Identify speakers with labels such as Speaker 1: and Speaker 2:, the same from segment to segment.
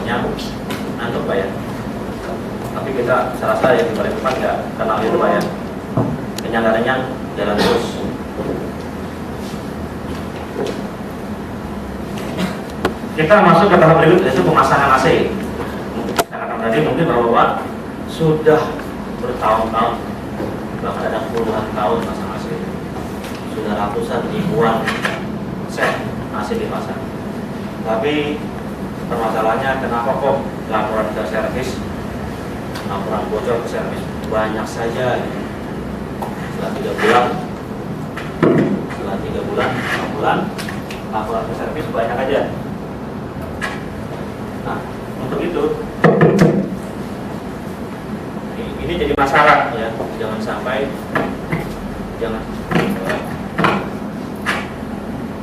Speaker 1: kenyang, ngantuk Pak ya. Tapi kita serasa yang di balik depan nggak kenal itu Pak ya. Kenyang jalan terus. Kita masuk ke tahap berikut, yaitu pemasangan AC. Karena tadi mungkin Bapak sudah bertahun-tahun, bahkan ada puluhan tahun pasang AC, sudah ratusan ribuan set AC dipasang. Tapi permasalahannya kenapa kok laporan ke servis, laporan bocor ke servis banyak saja? Setelah 3 bulan, 4 bulan, laporan ke servis banyak aja. Nah, untuk itu ini jadi masalah ya, jangan sampai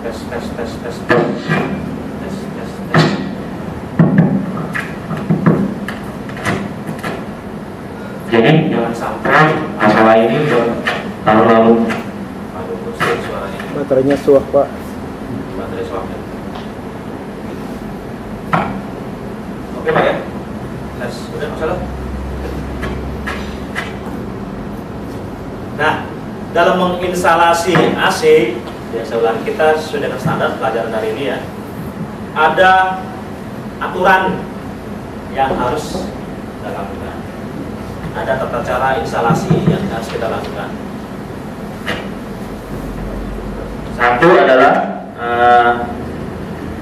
Speaker 1: tes. Jadi jangan sampai masalah ini lalu. Aduh, suaranya.
Speaker 2: Baterainya suah Pak.
Speaker 1: Baterai suah ya. Oke Pak ya. Tes, udah masalah. Nah, dalam menginstalasi AC, ya saya ulangi, kita sudah dengan standar pelajaran hari ini ya. Ada aturan yang harus kita lakukan. Ada tata cara instalasi yang harus kita lakukan. Satu adalah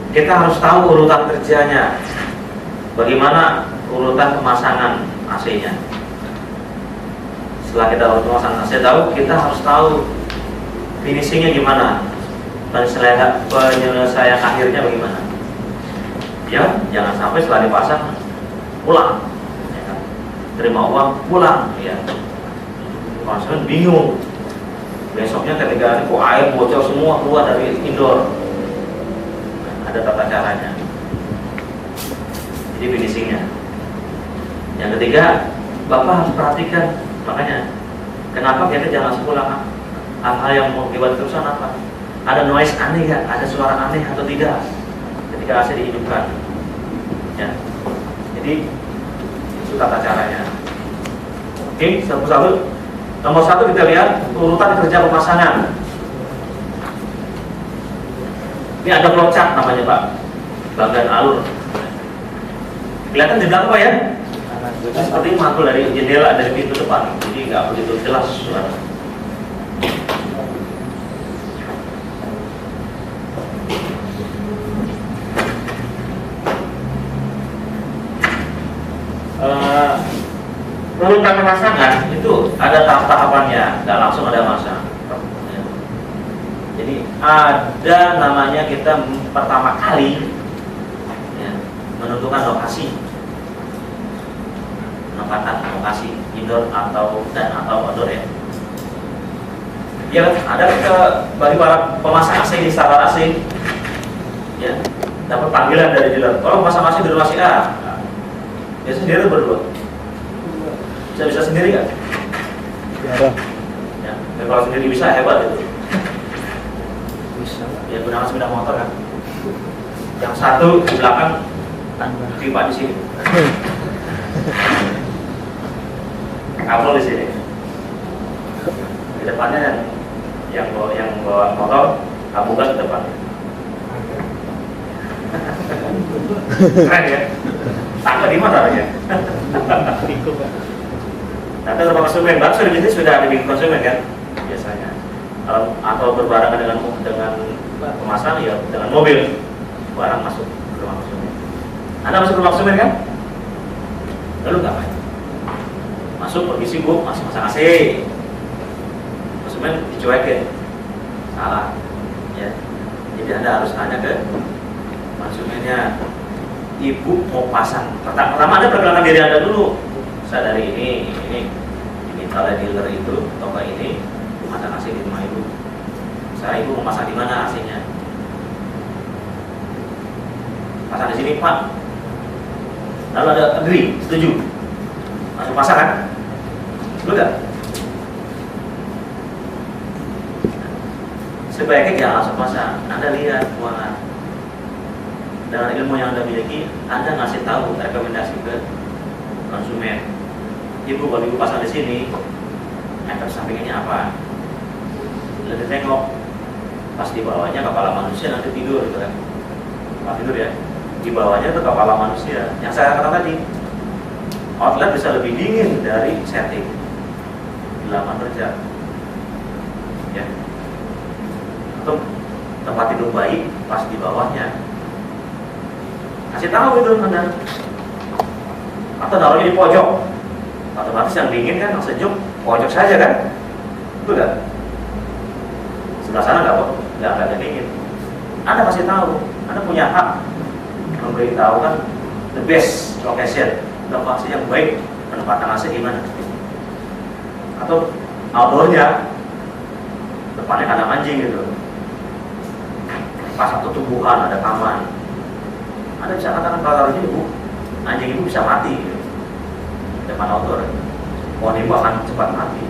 Speaker 1: kita harus tahu urutan kerjanya. Bagaimana urutan pemasangan AC-nya. Setelah kita urut pemasangan AC tahu, kita harus tahu finishingnya gimana, penyelesaian akhirnya bagaimana. Ya, jangan sampai setelah dipasang pulang, ya kan? Terima uang pulang, ya. Konsumen bingung. Besoknya ketika kok air bocor semua keluar dari indoor. Nah, ada tata caranya. Jadi finishingnya. Yang ketiga, Bapak harus perhatikan, makanya kenapa kita jangan langsung pulang. Hal-hal yang mau dibuat kerusakan apa? Ada noise aneh ya? Ada suara aneh atau tidak ketika AC dihidupkan? Ya. Jadi itu tata caranya. Oke, satu-satu. Nomor 1 kita lihat urutan kerja pemasangan. Ini ada flowchart namanya Pak, bagian alur. Kelihatan di belakang Pak ya? Seperti mantul dari jendela, dari pintu depan, jadi nggak begitu jelas suara. Urutan pemasangan itu ada tahap-tahapannya, nggak langsung ada masang. Jadi ada namanya kita pertama kali ya, menentukan lokasi, penempatan lokasi indoor atau outdoor ya. Ya ada ke bagi para pemasang AC di starter AC, ya dapat panggilan dari dealer, tolong pasang AC di rumah si A. Ya sendiri berdua. Bisa sendiri kan?
Speaker 2: Jarang.
Speaker 1: Ya, kalau sendiri bisa hebat itu.
Speaker 2: Bisa.
Speaker 1: Ya gunakan sepeda motor kan. Yang satu di belakang, pipa di sini. Kabel di sini. Di depannya yang bawa motor, kamu gas ke depan. Keren ya. Tangga di mana ya? Nanti beberapa konsumen bakso di sini sudah ada bikin konsumen kan biasanya. Atau berbarengan dengan pemasang ya dengan mobil barang masuk ke rumah konsumen. Anda masuk ke rumah konsumen kan? Lalu ngapain? Masuk pergi sibuk masuk pasang AC. Konsumen dicuekin. Salah. Ya. Jadi Anda harus tanya ke konsumennya. Ibu mau pasang. Pertama Anda perkenalkan diri Anda dulu. Saya dari ini diminta oleh dealer itu, toko ini pasang AC di rumah ibu. Saya ibu mau pasang di mana AC-nya? Pasang di sini Pak. Lalu ada agree, setuju. Langsung pasang kan? Sudah. Sebaiknya jangan langsung pasang. Anda lihat ruangan. dengan ilmu yang Anda miliki, Anda ngasih tahu rekomendasi ke konsumen. Ibu, kalau ibu pasang di sini, efek sampingnya apa? Lebih tengok, pas di bawahnya kepala manusia nanti tidur, gitu kan? Pas tidur ya, di bawahnya itu kepala manusia. Yang saya katakan tadi, outlet bisa lebih dingin dari setting di lapangan kerja, ya. Atau tempat tidur bayi pas di bawahnya. Kasih tahu itu Anda. Atau taruhnya di pojok. Otomatis yang dingin kan, yang sejuk pojok saja kan? Betul kan? Sebelah sana nggak ada dingin. Anda kasih tahu, Anda punya hak memberitahu kan the best location, lokasi yang baik penempatan AC gimana? Atau outdoornya depannya kandang anjing gitu. Pas satu tumbuhan ada taman. Anda bisa katakan kalau ini bu, anjing itu bisa mati gitu. Depan outdoor, pohon itu akan cepat mati.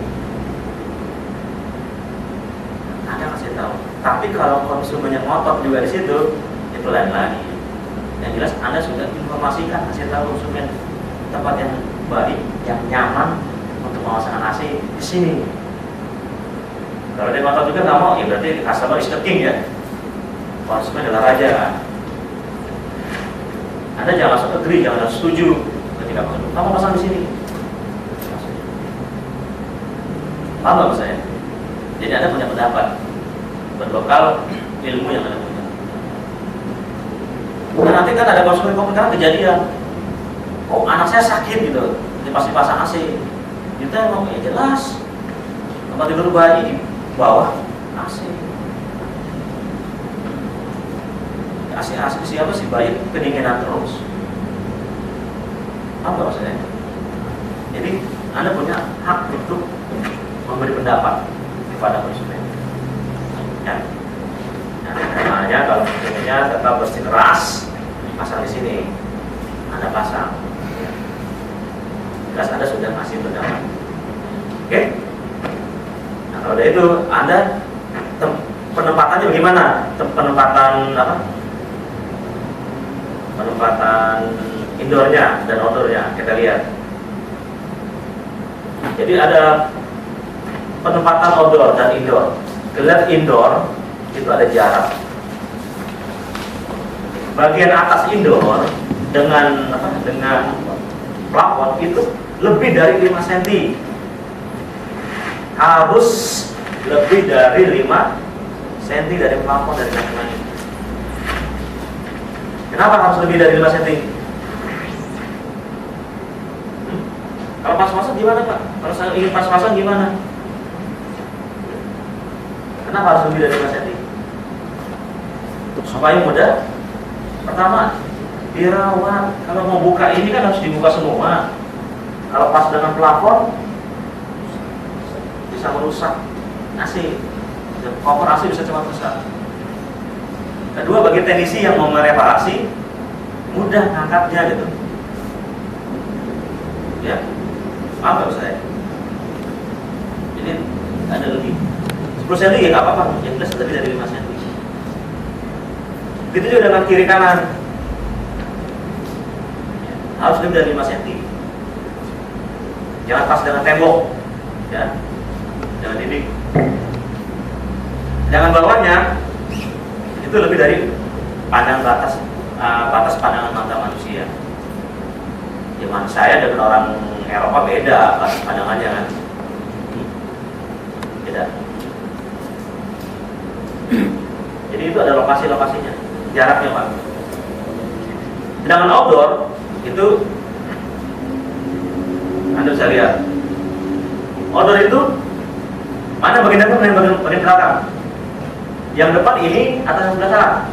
Speaker 1: Anda kasih tahu. Tapi kalau konsumennya ngotot juga di situ, itu lain lagi. Yang jelas Anda sudah informasikan, kasih tahu konsumen tempat yang baik, yang nyaman untuk memasang AC di sini. Kalau dia ngotot juga nggak mau, ya berarti customer is the king ya. Konsumen adalah raja. Anda jangan langsung agree, jangan langsung setuju ketika kamu pasang di sini. Paham nggak saya? Jadi Anda punya pendapat berbekal ilmu yang Anda punya. Nah, nanti kan ada konsumen komentar kejadian, oh anak saya sakit gitu, dia pasti pasang AC. Kita mau ya jelas, tempat tidur bayi di bawah AC. AC siapa sih bayi kedinginan terus? Apa maksudnya? Jadi Anda punya hak untuk memberi pendapat kepada konsumen. Ya. Nah, namanya kalau konsumennya tetap bersikeras, pasang di sini, Anda pasang. Jelas Anda sudah ngasih pendapat. Oke? Nah, kalau dari itu Anda penempatannya bagaimana? Penempatan apa? Penempatan indoornya dan outdoornya kita lihat. Jadi ada penempatan outdoor dan indoor. Gelar indoor itu ada jarak. Bagian atas indoor dengan apa? Dengan plafon itu lebih dari 5 cm. Harus lebih dari 5 cm dari plafon dari kaki. Kenapa harus lebih dari 5 cm? Kalau pas-pasan gimana Pak? Kalau saya ingin pas-pasan gimana? Kenapa harus lebih dari 5 cm? Supaya mudah. Pertama, dirawat. Kalau mau buka ini kan harus dibuka semua. Kalau pas dengan plafon bisa merusak AC. Kompor AC bisa cepat rusak. Kedua, bagi teknisi yang mau mereparasi, mudah ngangkatnya gitu. Ya, apa saya? Jadi ada lebih 10 cm ya nggak apa-apa, yang jelas lebih dari 5 cm. Itu juga dengan kiri kanan, harus lebih dari 5 cm. Jangan pas dengan tembok, ya, jangan dinding. Jangan bawahnya itu lebih dari batas pandangan mata manusia. Zaman saya dengan orang Eropa beda batas pandangannya kan, beda. Jadi itu ada lokasi-lokasinya, jaraknya Pak. Sedangkan outdoor itu Anda bisa lihat, outdoor itu mana bagian depan dan bagian belakang. Yang depan ini atau yang sebelah sana?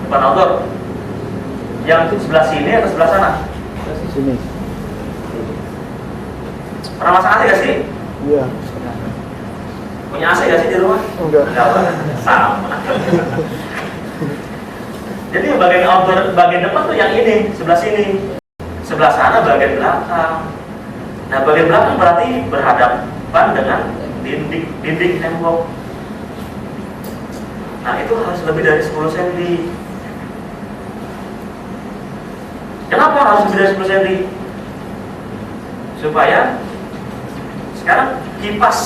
Speaker 1: Depan outdoor. Yang sebelah sini atau sebelah sana?
Speaker 2: Sini.
Speaker 1: Pernah masang AC gak sih?
Speaker 2: Iya.
Speaker 1: Punya AC gak sih di rumah?
Speaker 2: Enggak.
Speaker 1: Sama. Jadi bagian outdoor, bagian depan tuh yang ini, sebelah sini. Sebelah sana bagian belakang. Nah, bagian belakang berarti berhadapan dengan dinding tembok. Nah, itu harus lebih dari 10 cm. harus lebih dari 10 cm? Supaya sekarang kipas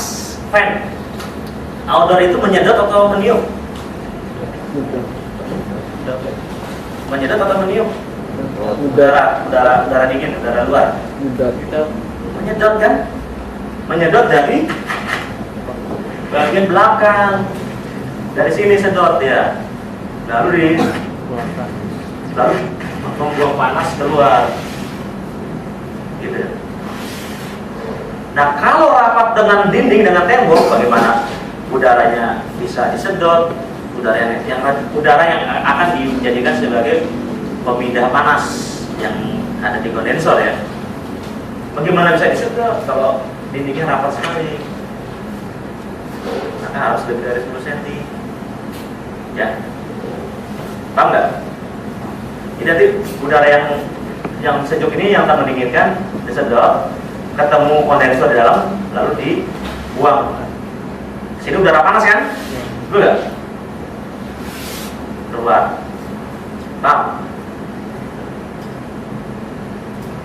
Speaker 1: fan outdoor itu menyedot atau meniup? Menyedot atau meniup? Udara dingin, udara luar. Menyedot kan? Menyedot dari bagian belakang. Dari sini sedot ya. Lalu membuang panas keluar. Gitu. Nah, kalau rapat dengan dinding, dengan tembok, bagaimana udaranya bisa disedot? Udara yang akan dijadikan sebagai pemindah panas yang ada di kondensor ya. Bagaimana bisa disedot kalau dindingnya rapat sekali? Maka harus lebih dari 10 cm. Ya, paham nggak? Jadi nanti udara yang sejuk ini yang akan mendinginkan disedot, ketemu kondensor di dalam, lalu dibuang. Sini udara panas kan? Betul nggak? Keluar. Paham?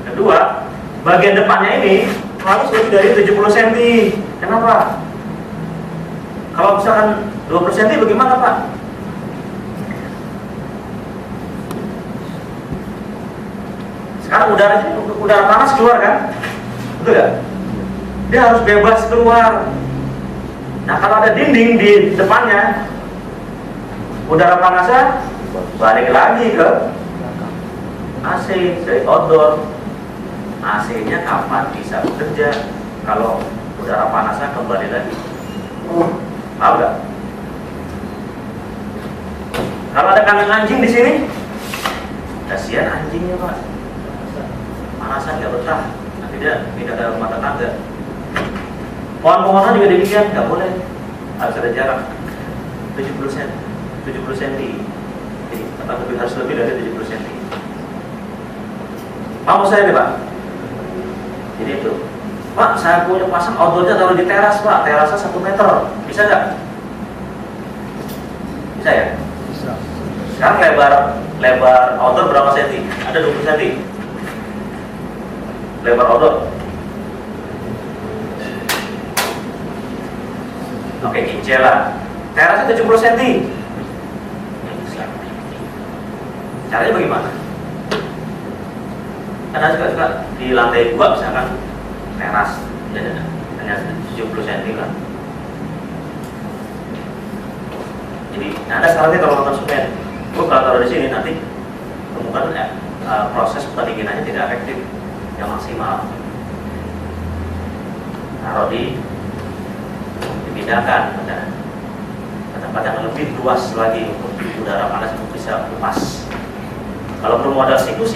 Speaker 1: Kedua, bagian depannya ini harus lebih dari 70 cm. Kenapa? Kalau misalkan 20 cm bagaimana Pak? Sekarang udara panas keluar kan? Betul nggak? Dia harus bebas keluar. Nah, kalau ada dinding di depannya, udara panasnya balik lagi ke AC dari outdoor. AC-nya kapan bisa bekerja kalau udara panasnya kembali lagi? Tahu nggak? Kalau ada kandang anjing di sini, kasihan anjingnya Pak. Panasan nggak betah, nanti dia pindah ke rumah tetangga. Pohon-pohonan juga demikian, nggak boleh, harus ada jarak 70 cm, atau harus lebih dari 70 cm. Mau saya deh Pak. Jadi itu, Pak, saya punya pasang outdoornya taruh di teras Pak, terasnya 1 meter, bisa nggak? Bisa ya?
Speaker 2: Bisa.
Speaker 1: Sekarang lebar outdoor berapa senti? Ada 20 cm. Lebar outdoor. Oke, kincir lah. Terasnya 70 cm. Caranya bagaimana? Karena suka di lantai 2 misalkan teras hanya 70 cm kan. Jadi ada syaratnya kalau nonton semen. Kalau taruh di sini nanti kemungkinan proses pendinginannya tidak efektif yang maksimal. Taruh dipindahkan pada tempat yang lebih luas lagi untuk udara panas itu bisa lepas. Kalau belum modal siku.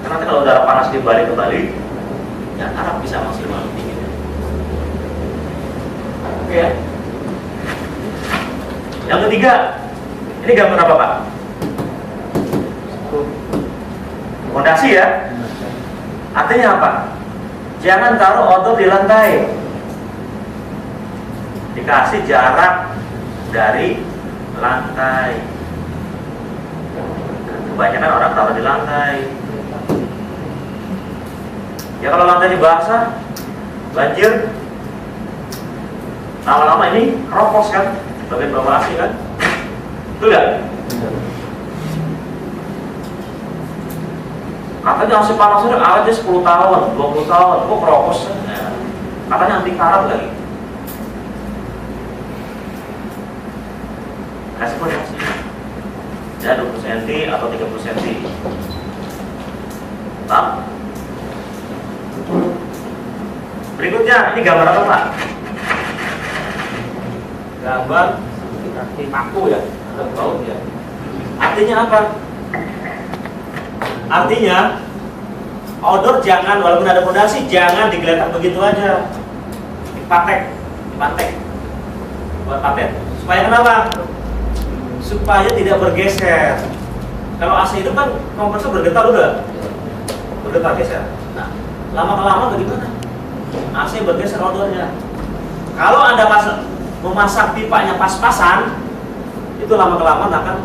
Speaker 1: Karena nanti kalau udara panas dibalik kembali, ya harap bisa maksimal dinginnya. Oke ya. Yang ketiga, ini gambar apa Pak? Fondasi ya. Artinya apa? Jangan taruh outdoor di lantai. Dikasih jarak dari lantai. Kebanyakan orang taruh di lantai. Ya kalau lantainya basah, banjir, lama-lama ini keropos kan, bagian bawah AC kan, betul nggak? Katanya AC panasnya awetnya 10 tahun, 20 tahun, kok keropos? Ya. Katanya anti karat lagi. Kasih fondasi, ya 20 cm atau 30 cm. Paham? Berikutnya, ini gambar apa Pak? Gambar paku ya, atau baut ya. Artinya apa? Artinya outdoor jangan, walaupun ada fondasi, jangan digeletak begitu aja. Dipatek, buat paten. Supaya kenapa? Supaya tidak bergeser. Kalau AC itu kan kompresor bergetar udah geser. Nah, lama-lama bagaimana? AC bergeser outdoornya. Kalau Anda memasang pipanya pas-pasan, itu lama-kelamaan akan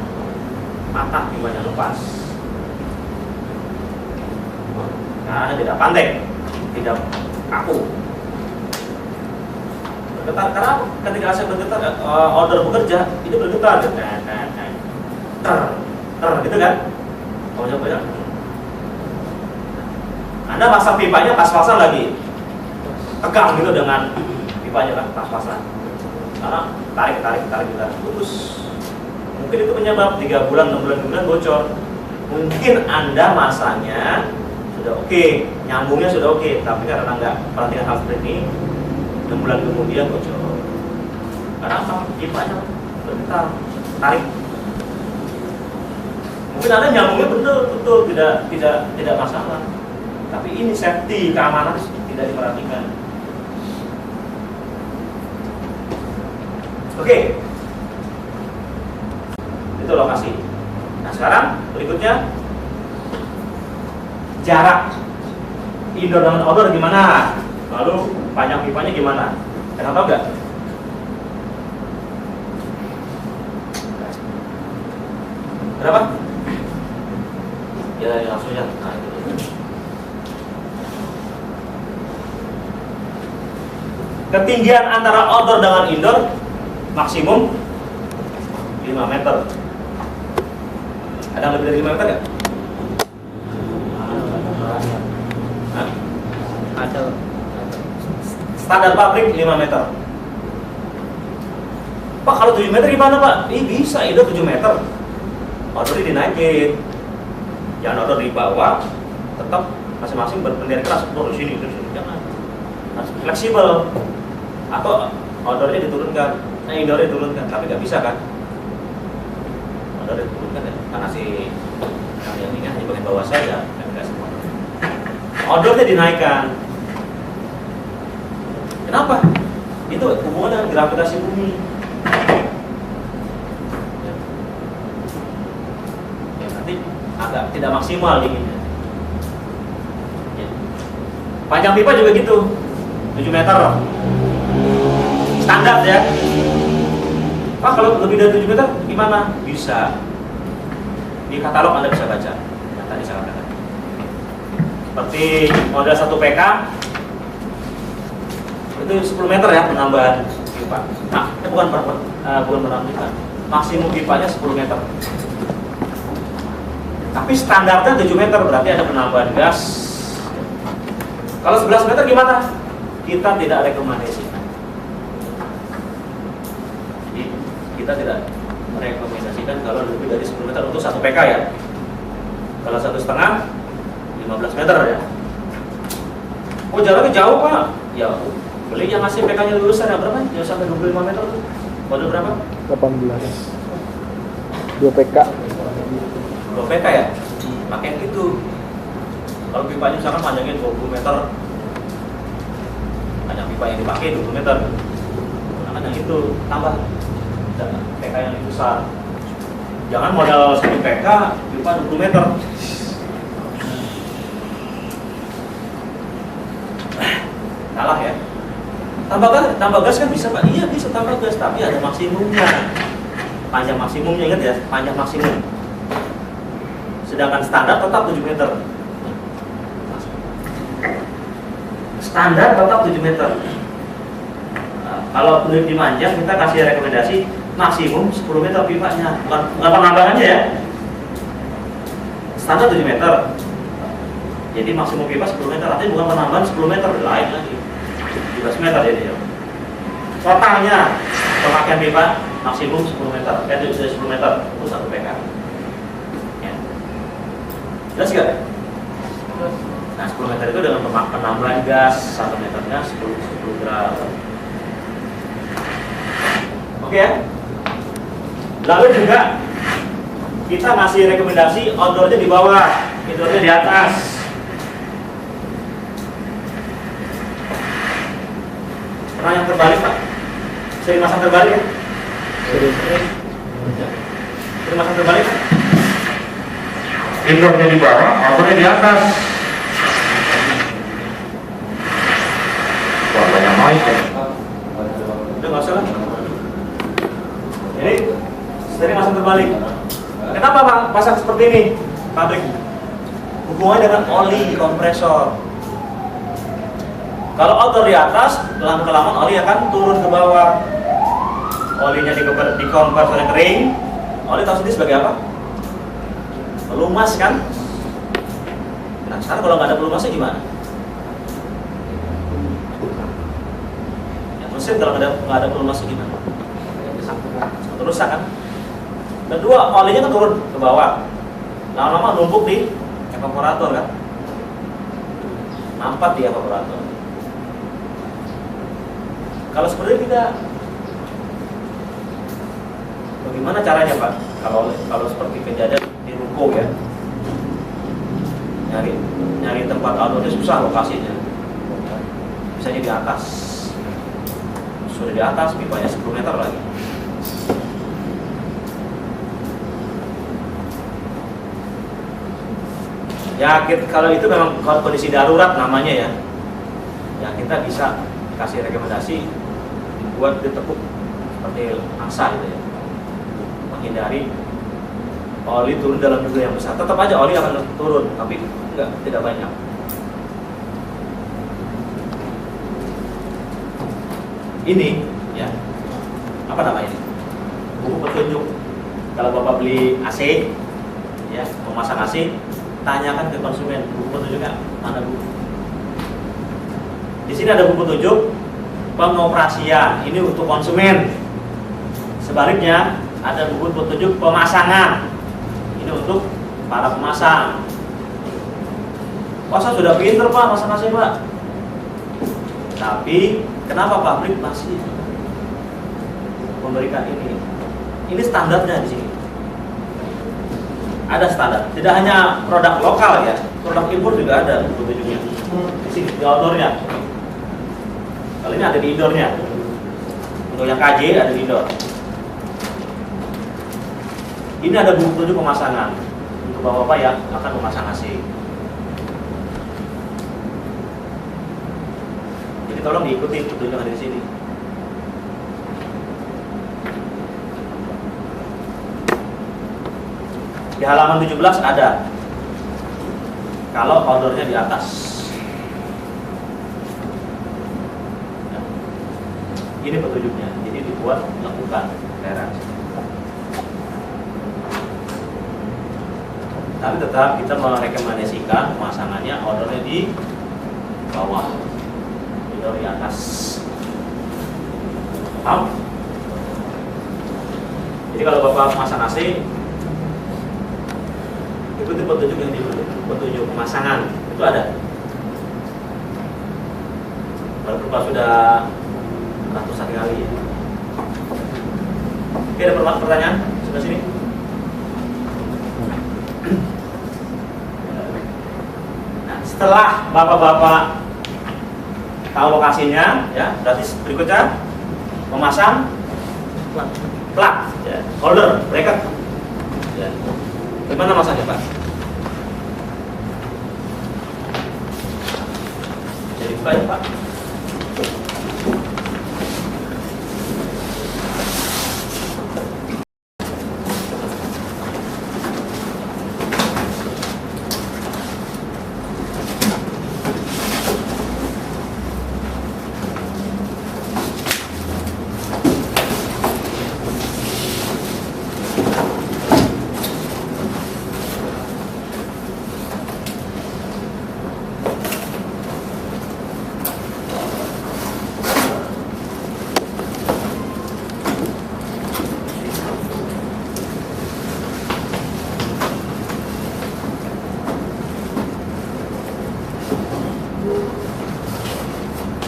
Speaker 1: patah pipanya lepas. Karena tidak pandai, tidak kaku. Bergetar, karena ketika AC bergetar, order bekerja, itu bergetar. Gitu kan? Kamu coba ya. Anda pasang pipanya pas-pasan lagi, tegang gitu dengan pipanya kan, pas-pasan. Karena tarik juga, putus. Mungkin itu penyebab 3 bulan, 6 bulan kemudian bocor. Mungkin Anda masanya sudah oke, nyambungnya sudah oke, tapi karena nggak perhatikan hal seperti ini, 6 bulan kemudian bocor. Karena apa? Pipanya bergetar, tarik. Mungkin Anda nyambungnya betul tidak masalah, tapi ini safety, keamanan tidak diperhatikan. Oke, itu lokasi. Nah sekarang berikutnya jarak indoor dengan outdoor gimana? Lalu panjang pipanya gimana? Kalian tahu nggak? Berapa? Ya langsung ya. Nah, itu. Ketinggian antara outdoor dengan indoor maksimum 5 meter. Ada yang lebih dari 5 meter nggak?
Speaker 2: Ada.
Speaker 1: Standar pabrik 5 meter. Pak kalau 7 meter gimana Pak? Bisa, itu 7 meter. Outdoor dinaikin. Jangan outdoor di bawah, tetap masing-masing berbendera keras. Oh di sini, jangan. Harus fleksibel. Atau outdoornya diturunkan, indoornya diturunkan, tapi nggak bisa kan? Outdoornya diturunkan ya, karena si yang ini kan di bagian bawah saja, nggak semua. Outdoornya dinaikkan. Kenapa? Itu hubungan dengan gravitasi bumi. Ya, nanti agak tidak maksimal dinginnya. Ya. Panjang pipa juga gitu, 7 meter. Standar ya. Pak kalau lebih dari 7 meter gimana? Bisa. Di katalog Anda bisa baca. Yang tadi saya katakan. Seperti model 1 PK itu 10 meter ya penambahan pipa. Nah, itu bukan penambahan pipa. Maksimum pipanya 10 meter. Tapi standarnya 7 meter berarti ada penambahan gas. Kalau 11 meter gimana? Kita tidak rekomendasikan. Kita tidak merekomendasikan kalau lebih dari 10 meter untuk 1 PK ya. Kalau 1,5 15 meter ya. Oh jaraknya jauh Pak. Ya beli yang ngasih PK-nya lebih besar ya berapa? Ya sampai 25 meter tuh. Model berapa?
Speaker 2: 18. 2 PK.
Speaker 1: 2 PK ya? Pakai yang gitu. Kalau pipanya misalkan panjangnya 20 meter, panjang pipa yang dipakai 20 meter, nah yang itu tambah PK yang lebih besar. Jangan modal 1 PK pipa 20 meter. Salah ya. Tambah gas kan bisa Pak? Iya bisa tambah gas, tapi ada maksimumnya. Panjang maksimumnya, ingat ya, panjang maksimum. Sedangkan standar tetap 7 meter. Standar tetap 7 meter. Nah, kalau peneliti dimanjang, kita kasih rekomendasi maksimum 10 meter pipanya, bukan penambahannya ya. Standar 7 meter. Jadi maksimum pipa 10 meter, artinya bukan penambahan 10 meter, lain lagi. 17 meter jadi ya. Totalnya pemakaian pipa maksimum 10 meter, 10 meter untuk 1 PK. Ya. Jelas gak? Nah 10 meter itu dengan penambahan gas 1 meternya 10 gram. Oke ya? Lalu juga kita masih rekomendasi outdoornya di bawah, indoornya di atas. Pernah yang terbalik Pak? Sering masang terbalik ya? Sering masang terbalik Pak? Indoornya di bawah, outdoornya di atas. Wah banyak noise ya. Udah nggak usah lah. Jadi sering masang terbalik. Kenapa Pak pasang seperti ini pabrik? Hubungannya dengan oli kompresor. Kalau outdoor di atas, lama-kelamaan oli akan turun ke bawah. Olinya dikompresor kering. Oli tahu sendiri sebagai apa? Pelumas kan? Nah sekarang kalau nggak ada pelumasnya gimana? Ya, mesin kalau nggak ada pelumasnya gimana? Satu rusak kan? Kedua, olinya kan turun ke bawah, lama-lama numpuk di evaporator kan, nampak di evaporator. Kalau seperti tidak, bagaimana caranya Pak? Kalau seperti kejadian di ruko ya, nyari tempat outdoornya susah lokasinya, misalnya di atas, sudah di atas pipanya 10 meter lagi. Ya kalau itu memang kondisi darurat namanya ya. Ya kita bisa kasih rekomendasi dibuat ditekuk seperti angsa gitu ya. Menghindari oli turun dalam jumlah yang besar. Tetap aja oli akan turun, tapi tidak banyak. Ini ya. Apa namanya ini? Buku petunjuk. Kalau Bapak beli AC ya, memasang AC, tanyakan ke konsumen buku petunjuknya mana Bu. Di sini ada buku petunjuk pengoperasian, ini untuk konsumen. Sebaliknya ada buku petunjuk pemasangan, ini untuk para pemasang. Wah saya sudah pinter Pak masang AC Pak, tapi kenapa pabrik masih memberikan ini? Ini standarnya di sini. Ada standar, tidak hanya produk lokal ya, produk impor juga ada petunjuknya. Di sini di outdoornya. Kalau ini ada di indoornya. Untuk yang KJ ada di indoor. Ini ada buku petunjuk pemasangan untuk bapak-bapak yang akan memasang AC. Jadi tolong diikuti petunjuk yang ada di sini. Di halaman 17 ada. Kalau outdoornya di atas. Ya. Ini petunjuknya. Jadi dibuat lakukan teras. Tapi tetap kita merekomendasikan pemasangannya outdoornya di bawah, indoor di atas. Paham? Jadi kalau Bapak memasang AC, ikuti petunjuk yang diberi, petunjuk pemasangan itu ada. Kalau Bapak sudah ratusan kali ya. Oke, ada pertanyaan sebelah sini. Nah, setelah bapak-bapak tahu lokasinya, ya, berarti berikutnya memasang plug, ya, holder, bracket. Ya. Gimana masanya Pak? Jadi buka ya Pak.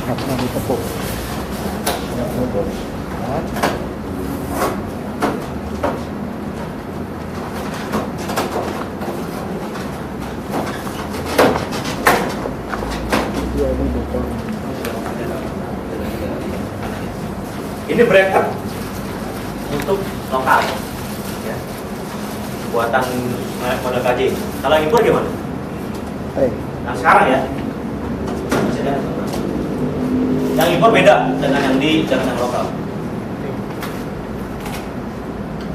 Speaker 2: Nah, ditepuk. Ya, betul. Nah. Ya, ini betul.
Speaker 1: Ini bracket untuk lokal, ya. Buatan merek model KJ. Kalau impor gimana? Nah sekarang ya, yang impor beda dengan yang lokal.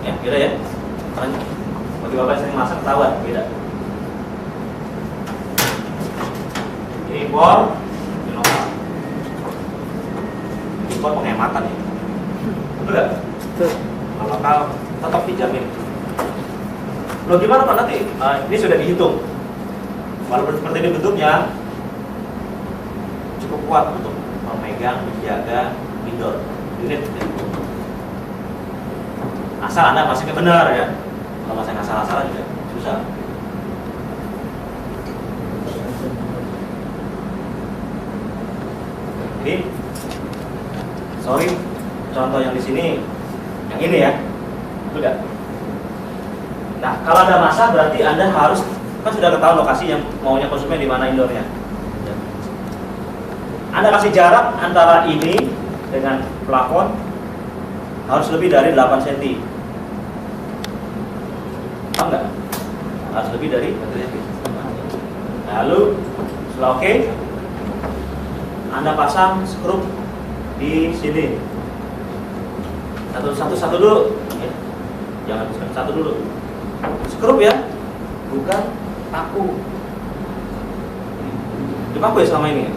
Speaker 1: Ya, kira ya. bagi bapak yang sering masak ketahuan beda. Ini impor, ini lokal. Impor penghematan ya, betul nggak?
Speaker 2: Betul.
Speaker 1: Kalau lokal tetap dijamin. Loh gimana Pak nanti? Ini sudah dihitung. Walaupun seperti ini bentuknya cukup kuat untuk memegang, menjaga indoor unit. Asal Anda masuknya benar ya. Kalau masih asal-asalan juga susah. Ini, sorry, contoh yang di sini, yang ini ya, sudah. Nah, kalau ada masa berarti Anda harus kan sudah ketahui lokasi yang maunya konsumen di mana indoornya. Anda kasih jarak antara ini dengan plafon harus lebih dari 8 cm. Paham nggak? Harus lebih dari 8 cm. Lalu setelah oke, Anda pasang skrup di sini. Satu dulu. Ya. Jangan satu dulu. Skrup ya, bukan paku. Itu paku ya selama ini.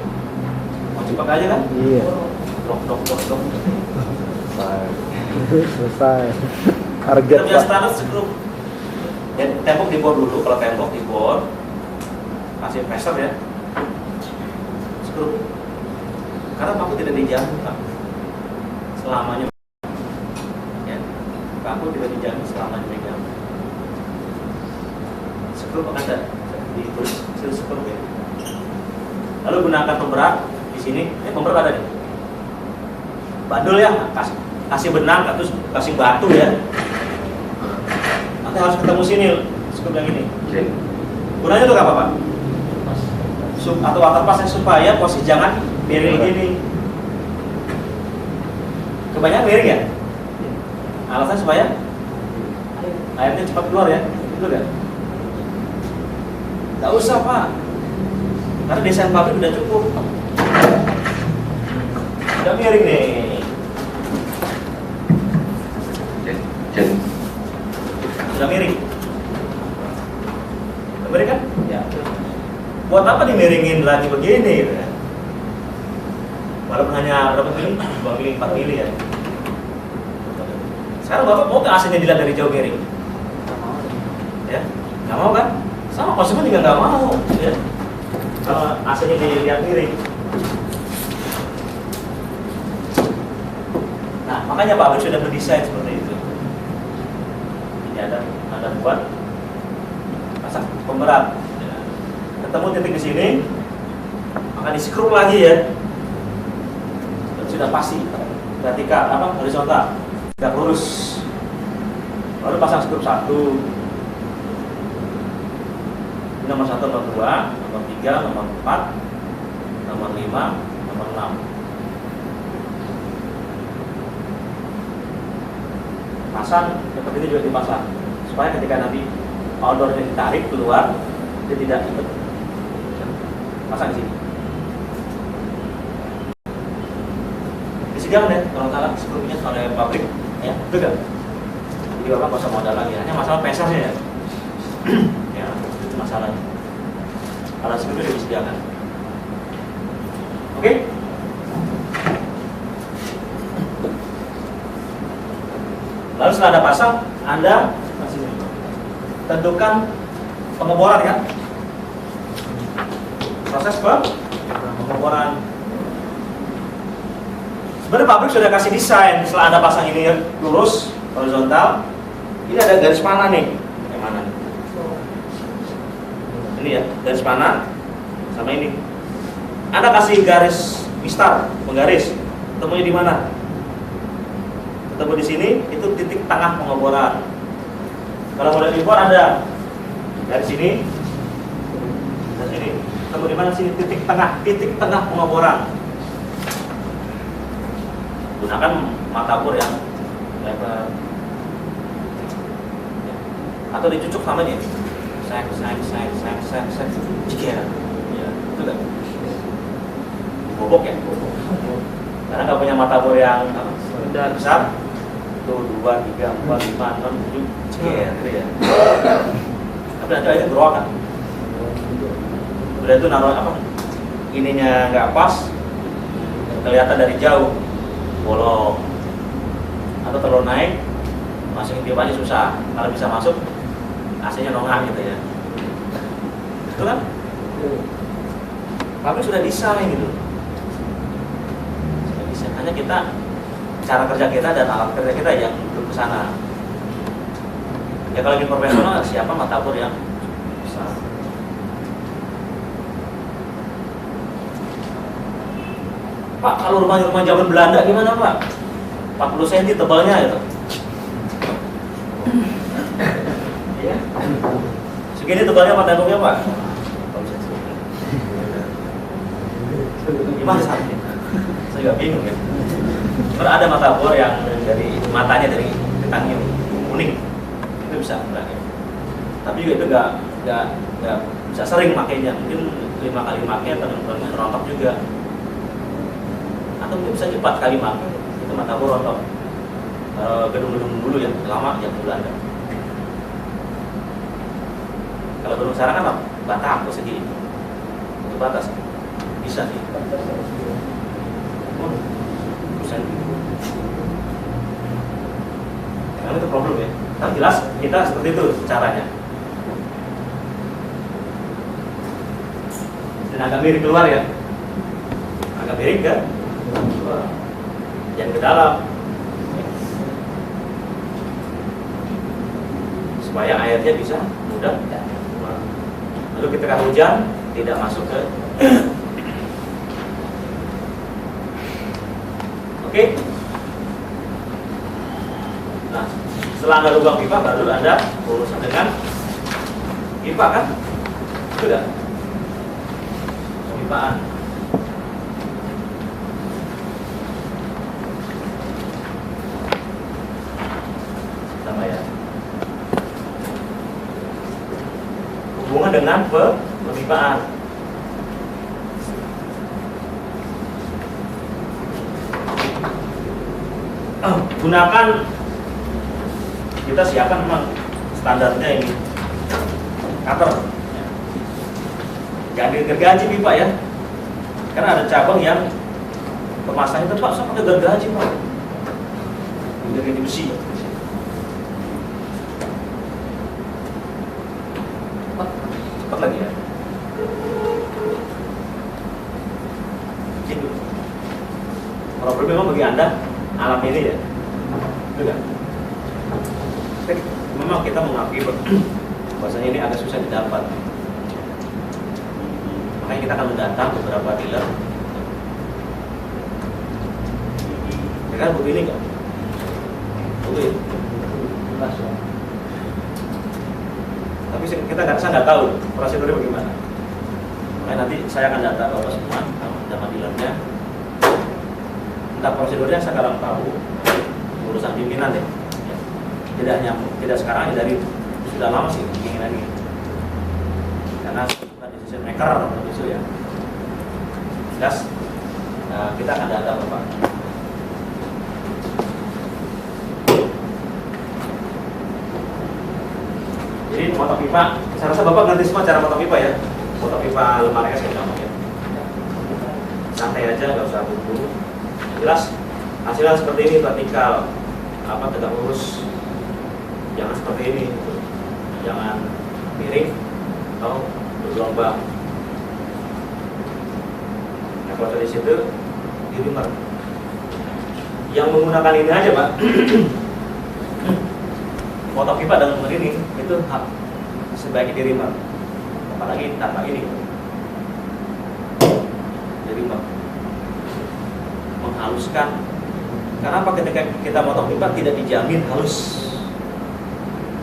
Speaker 1: Mau cepat aja kan?
Speaker 2: Iya.
Speaker 1: Dok.
Speaker 2: Selesai. Target
Speaker 1: Kita punya
Speaker 2: Pak.
Speaker 1: standar skrup. Ya, tembok dibor dulu. Kalau tembok dibor, kasih pressure ya. Skrup. Karena paku tidak dijamin Pak selamanya. Ya, paku tidak dijamin selamanya megang. Skrup akan ada ditulis skrup ya. Lalu gunakan pemberat di sini. Ini pemberat ada nih. Bandul ya, kasih benang terus kasih batu ya. Nanti harus ketemu sini skrup yang ini. Gunanya untuk apa Pak? Atau waterpass supaya posisi jangan miring begini. Kebanyakan miring ya? Alasan supaya airnya cepat keluar ya? Betul kan? Gak usah Pak, karena desain pabrik udah cukup. Udah miring nih. Sudah miring. Udah miring kan? Ya. Buat apa dimiringin lagi begini gitu ya? Walaupun hanya berapa mili? 2 mili, 4 mili ya. Sekarang Bapak mau ke AC-nya dilihat dari jauh miring? Ya? Nggak mau kan? Sama konsumen juga nggak mau ya. Kalau AC-nya dilihat miring. Nah, makanya pabrik sudah berdesain seperti itu. Ini ada buat pasang pemberat. Ketemu titik di sini, maka di skrup lagi ya. Dan sudah pasti vertikal apa horizontal, tidak lurus. Lalu pasang skrup 1. Ini nomor 1, nomor 2, nomor 3, nomor 4, nomor 5, nomor 6. Pasang seperti ini juga dipasang supaya ketika nanti outdoornya ditarik keluar, dia tidak ikut. Pasang di sini. Disediakan ya, kalau salah sebelumnya oleh pabrik, ya, betul kan? Jadi Bapak nggak usah modal lagi, hanya masalah pesasnya ya. Ya, itu masalahnya. Kalau sebelumnya sudah disediakan. Oke? Lalu setelah Anda pasang, Anda tentukan pengeboran kan? Proses pengeboran. Sebenarnya pabrik sudah kasih desain. Setelah Anda pasang ini lurus, horizontal, ini ada garis panah nih. Yang mana? Ini ya, garis panah sama ini. Anda kasih garis mistar, penggaris. Ketemunya di mana? Ketemu di sini, itu titik tengah pengeboran. Kalau model impor ada dari sini, dari sini. Ketemu di mana sini? Titik tengah pengeboran. Gunakan mata ukur yang lebar. Atau dicucuk sama ini. Jika ya, itu kan bobok ya, karena nggak punya mata ukur yang besar, 2, 3, 4, 5, 6, 7 ceker gitu ya. Tapi nanti airnya berokan. Udah itu naruh apa? Ininya nggak pas, kelihatan dari jauh, bolong. Atau terlalu naik, masukin pipa aja susah. Kalau bisa masuk, AC-nya nongak gitu ya. Itu kan? Pabrik sudah desain gitu. Sudah desain. Hanya kita, cara kerja kita dan alat kerja kita yang belum ke sana. Ya kalau ingin profesional, siapa matabur yang besar? Pak, kalau rumah-rumah zaman Belanda gimana Pak? 40 cm tebalnya itu. Ya. Segini tebalnya Pak temboknya Pak? Gimana saatnya? Saya juga bingung ya. Karena ada matabor yang dari matanya dari getangnya kuning, itu bisa enggak ya. Tapi juga itu nggak bisa sering makainya. Mungkin 5 kali makai atau rontok juga. Atau mungkin bisa 4 kali makai. Itu matabor rontok. Gedung-gedung dulu yang lama yang Belanda. Kalau gedung sekarang kan batako segini. Itu batas. Bisa sih. Bukan. Memang itu problem ya. Tapi jelas kita seperti itu caranya. Dan agak miring keluar ya. Agak miring kan? Yang ke dalam. Supaya airnya bisa mudah keluar. Lalu ketika hujan tidak masuk ke Oke. Nah, setelah ada lubang pipa baru ada urusan dengan pipa kan? Sudah. Pipaan. Sama ya. Hubungan dengan pemipaan. Gunakan, kita siapkan memang standarnya ini cutter, jangan digergaji pipa ya, karena ada cabang yang pemasang itu Pak, saya pakai gergaji Pak, gergaji besi. Cepat lagi ya. Gitu. Problem memang bagi Anda alat ini ya. Juga. Memang kita mengakui bahwasanya ini agak susah didapat. Makanya kita akan mendatang beberapa dealer. Ya kan begini kok. Begini. Tapi kita nggak tahu prosedurnya bagaimana. Makanya nanti saya akan data bapak semua sama dealernya. Entah prosedurnya saya sekarang tahu. Urusan pimpinan deh, tidak sekarang ini, dari sudah lama sih keinginan ini, karena bukan decision maker itu ya. Jelas, kita akan data Bapak. Jadi motor pipa, saya rasa Bapak ngerti semua cara motor pipa ya. Motor pipa lemari es kita ya. Santai aja, nggak usah buru-buru. Jelas. Hasilnya seperti ini, vertikal, tegak lurus, jangan seperti ini, jangan miring atau bergelombang. Nah kalau dari situ di dimmer, yang menggunakan ini aja Pak, motor pipa dengan ini itu sebaiknya di dimmer, apalagi tanpa ini, di dimmer, menghaluskan. Karena apa, ketika kita motong pipa tidak dijamin halus,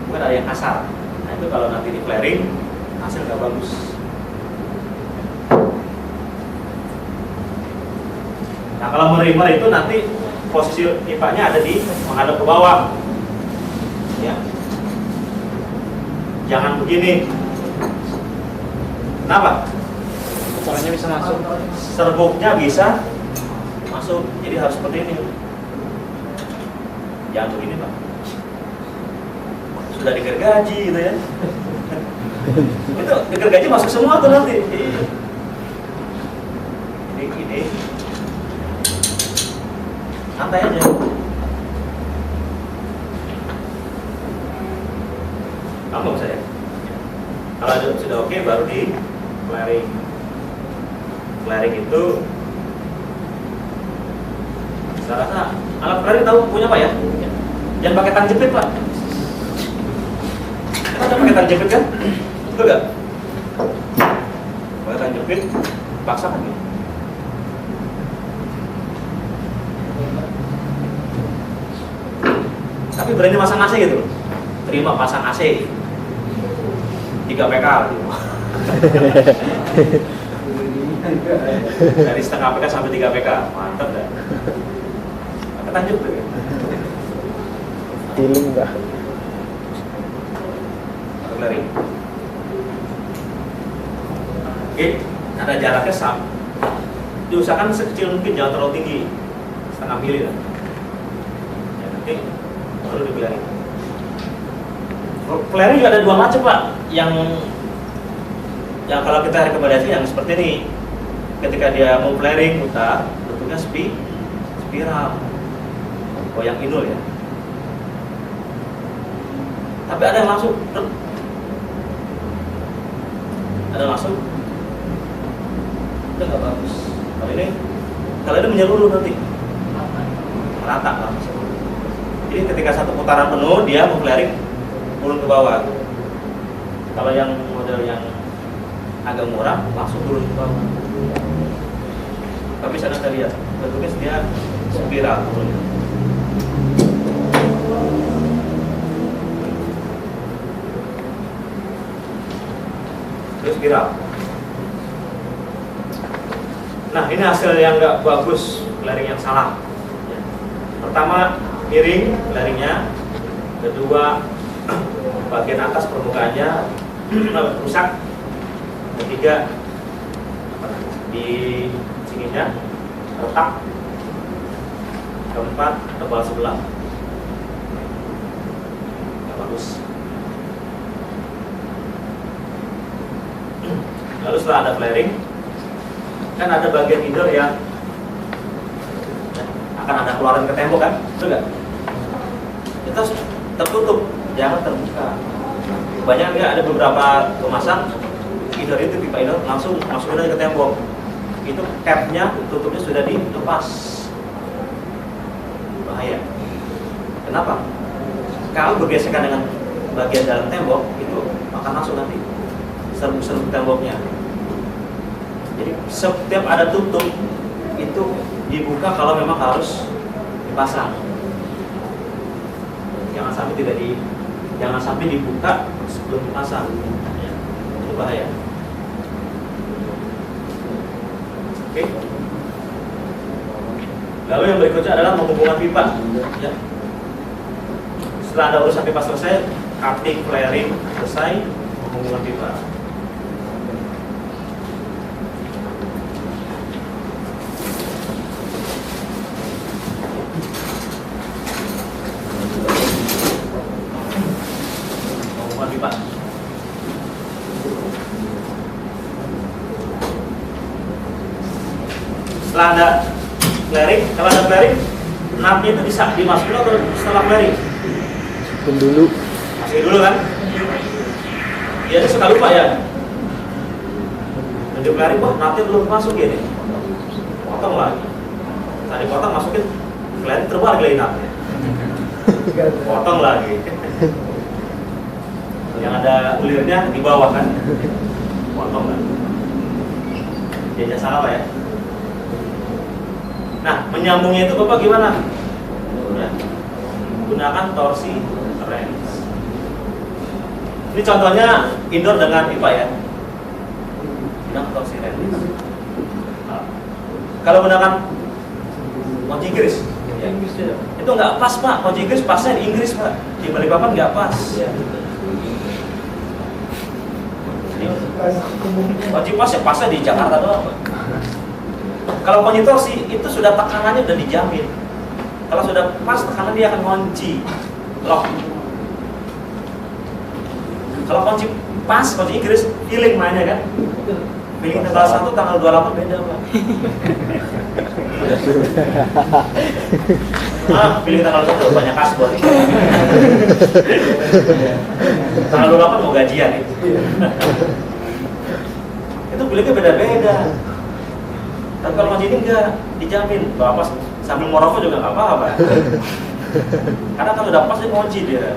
Speaker 1: bukan ada yang kasar. Nah itu kalau nanti di flaring hasil nggak bagus. Nah kalau merimer itu nanti posisi pipanya ada di menghadap ke bawah, ya. Jangan begini. Kenapa? Caranya bisa masuk. Serbuknya bisa masuk. Jadi harus seperti ini. Jangan begini Pak. Sudah digergaji gitu ya. Itu digergaji masuk semua tuh nanti. Ini santai aja. Kamu bisa ya. Kalau sudah oke, baru di flaring. Flaring itu saya rasa alat flaring tahu punya Pak ya? Jangan pakai tang jepit Pak. Kita pakai tang jepit kan? Betul nggak? Pakai tang jepit, paksa kan? Tapi berani pasang AC gitu. Terima pasang AC 3 PK gitu. Dari setengah PK sampai 3 PK, mantap dah. Lanjut tuh.
Speaker 2: Feeling nggak?
Speaker 1: Lari. Oke, ada jaraknya sama. Diusahakan sekecil mungkin, jangan terlalu tinggi, setengah mili lah. Ya, nanti baru dipilih. Flaring juga ada dua macam Pak. Yang kalau kita rekomendasi yang seperti ini, ketika dia mau flaring putar, bentuknya spiral, goyang inul ya. Tapi ada yang langsung, itu nggak bagus. Kalau ini menyeluruh nanti, merata langsung. Jadi ketika satu putaran penuh dia mau flaring turun ke bawah. Kalau yang model yang agak murah langsung turun ke bawah. Tapi sana kita lihat bentuknya dia spiral turun. Terus spiral. Nah ini hasil yang nggak bagus, flaring yang salah. Pertama miring flaringnya, kedua bagian atas permukaannya rusak, ketiga di sininya retak, keempat tebal sebelah, nggak bagus. Lalu setelah ada flaring, kan ada bagian indoor yang akan ada keluaran ke tembok kan, betul nggak? Itu tertutup, jangan terbuka. Banyak nggak ada beberapa pemasang indoor itu pipa indoor langsung masukin aja ke tembok. Itu capnya, tutupnya sudah dilepas. Bahaya. Kenapa? Kalau bergesekan dengan bagian dalam tembok itu akan masuk nanti serbu-serbu temboknya. Jadi setiap ada tutup itu dibuka kalau memang harus dipasang. Jangan sampai dibuka sebelum dipasang. Ya, itu bahaya. Oke. Lalu yang berikutnya adalah penghubungan pipa. Ya. Setelah ada urusan pipa selesai, cutting, flaring selesai, penghubungan pipa. Setelah ada flaring, kalau ada flaring, napnya itu bisa dimasukin atau setelah flaring?
Speaker 2: Masukin dulu.
Speaker 1: Masukin dulu kan? Dia suka lupa ya. Di flaring, wah napnya belum masuk ya nih. Potong lagi. Tadi potong masukin, flaring terbalik lagi napnya. Potong lagi. Yang ada ulirnya di bawah kan? Potong lagi. Jadi salah Pak ya. Nah, menyambungnya itu Bapak gimana? Gunakan torsi wrench. Ini contohnya indoor dengan pipa ya. Gunakan torsi wrench. Kalau gunakan kunci Inggris, ya, itu nggak pas Pak. Kunci Inggris pasnya di Inggris Pak. Di Balikpapan nggak pas. Kunci pas ya pasnya di Jakarta doang Pak. Kalau kunci torsi itu sudah tekanannya udah dijamin. Kalau sudah pas tekanan dia akan kunci lock. Kalau kunci pas, kunci Inggris, feeling mainnya kan. Feeling tanggal 1, tanggal 28 beda Pak. Feeling tanggal 1 banyak kasbon. Tanggal 28 mau gajian itu. Itu feelingnya beda-beda. Tapi kalau kunci ini enggak, dijamin. Bapak sambil merokok juga nggak apa-apa. Karena kalau udah pas dia kunci dia.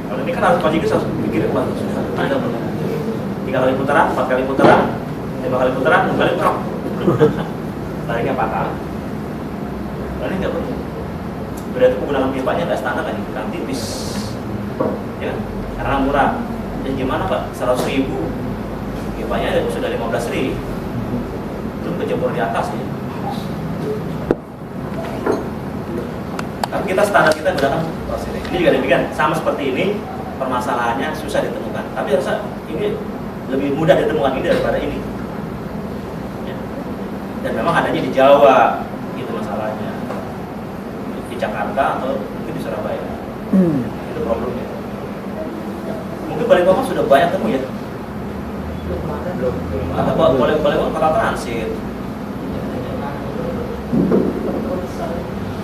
Speaker 1: Kalau ini kan harus kunci Inggris harus pikirin wah susah. Ada benar. 3 kali putaran, 4 kali putaran, 5 kali putaran, kembali krok. Tariknya patah. Ini nggak perlu. Berarti penggunaan pipanya nggak standar lagi, bukan tipis. Ya, karena murah. Dan gimana Pak? 100.000 pipanya sudah 15.000. Belum kejebur di atas ya. Tapi kita standar kita gunakan proses ini. Ini juga demikian, sama seperti ini. Permasalahannya susah ditemukan. Tapi rasa ini lebih mudah ditemukan ini daripada ini. Ya. Dan memang adanya di Jawa, itu masalahnya. Di Jakarta atau mungkin di Surabaya. Itu problemnya. Mungkin Balikpapan sudah banyak temu ya. Atau Balikpapan kota transit.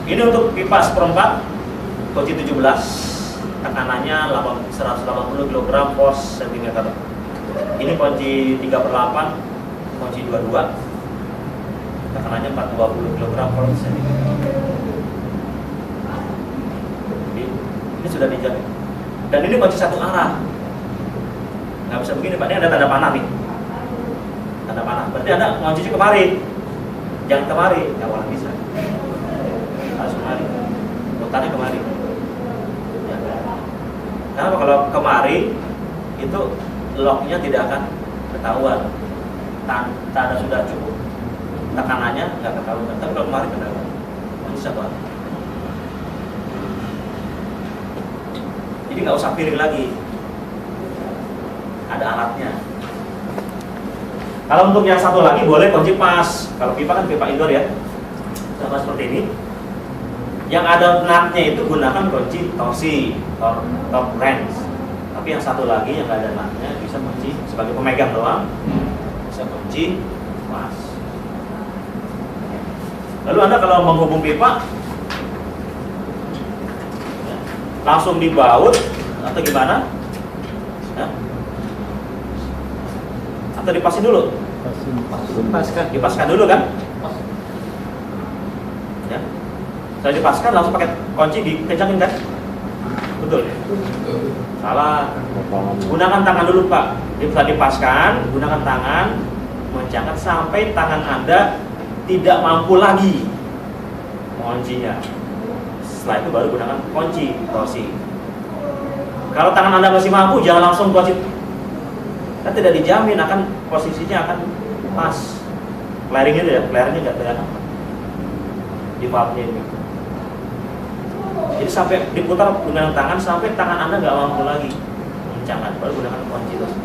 Speaker 1: Ini untuk pipa seperempat, kunci 17, tekanannya 180 kg per cm. Ini kunci 3/8, kunci 22, tekanannya 420 kg per cm. Ini sudah dijamin. Dan ini kunci satu arah. Nggak bisa begini Pak, ini ada tanda panah nih. Tanda panah, berarti Anda kunci kemari. Jangan kemari, nggak boleh bisa. Harus kemari, putarnya kemari. Ya. Karena kalau kemari itu locknya tidak akan ketahuan. Tanda sudah cukup, tekanannya nggak ketahuan. Tapi kalau kemari ketahuan, bisa Pak. Jadi nggak usah piring lagi, ada alatnya. Kalau untuk yang satu lagi boleh kunci pas. Kalau pipa kan pipa indoor ya, sama seperti ini. Yang ada nutnya itu gunakan kunci torsi, top wrench. Tapi yang satu lagi yang nggak ada nutnya bisa kunci sebagai pemegang doang, bisa kunci pas. Lalu Anda kalau menghubung pipa, ya, langsung dibaut atau gimana? Ya. Atau dipasin dulu? Dipaskan dulu kan? Ya. Setelah dipaskan langsung pakai kunci dikencangin kan? Betul ya? Salah. Gunakan tangan dulu Pak. Setelah dipaskan, gunakan tangan mengencangkan sampai tangan Anda tidak mampu lagi menguncinya. Setelah itu baru gunakan kunci torsi. Kalau tangan Anda masih mampu, jangan langsung kunci. Kan tidak dijamin akan posisinya akan pas. Flaring itu ya, flaringnya nggak kelihatan di valve-nya ini. Jadi sampai diputar dengan tangan sampai tangan Anda nggak mampu lagi mengencangkan, baru gunakan kunci terus.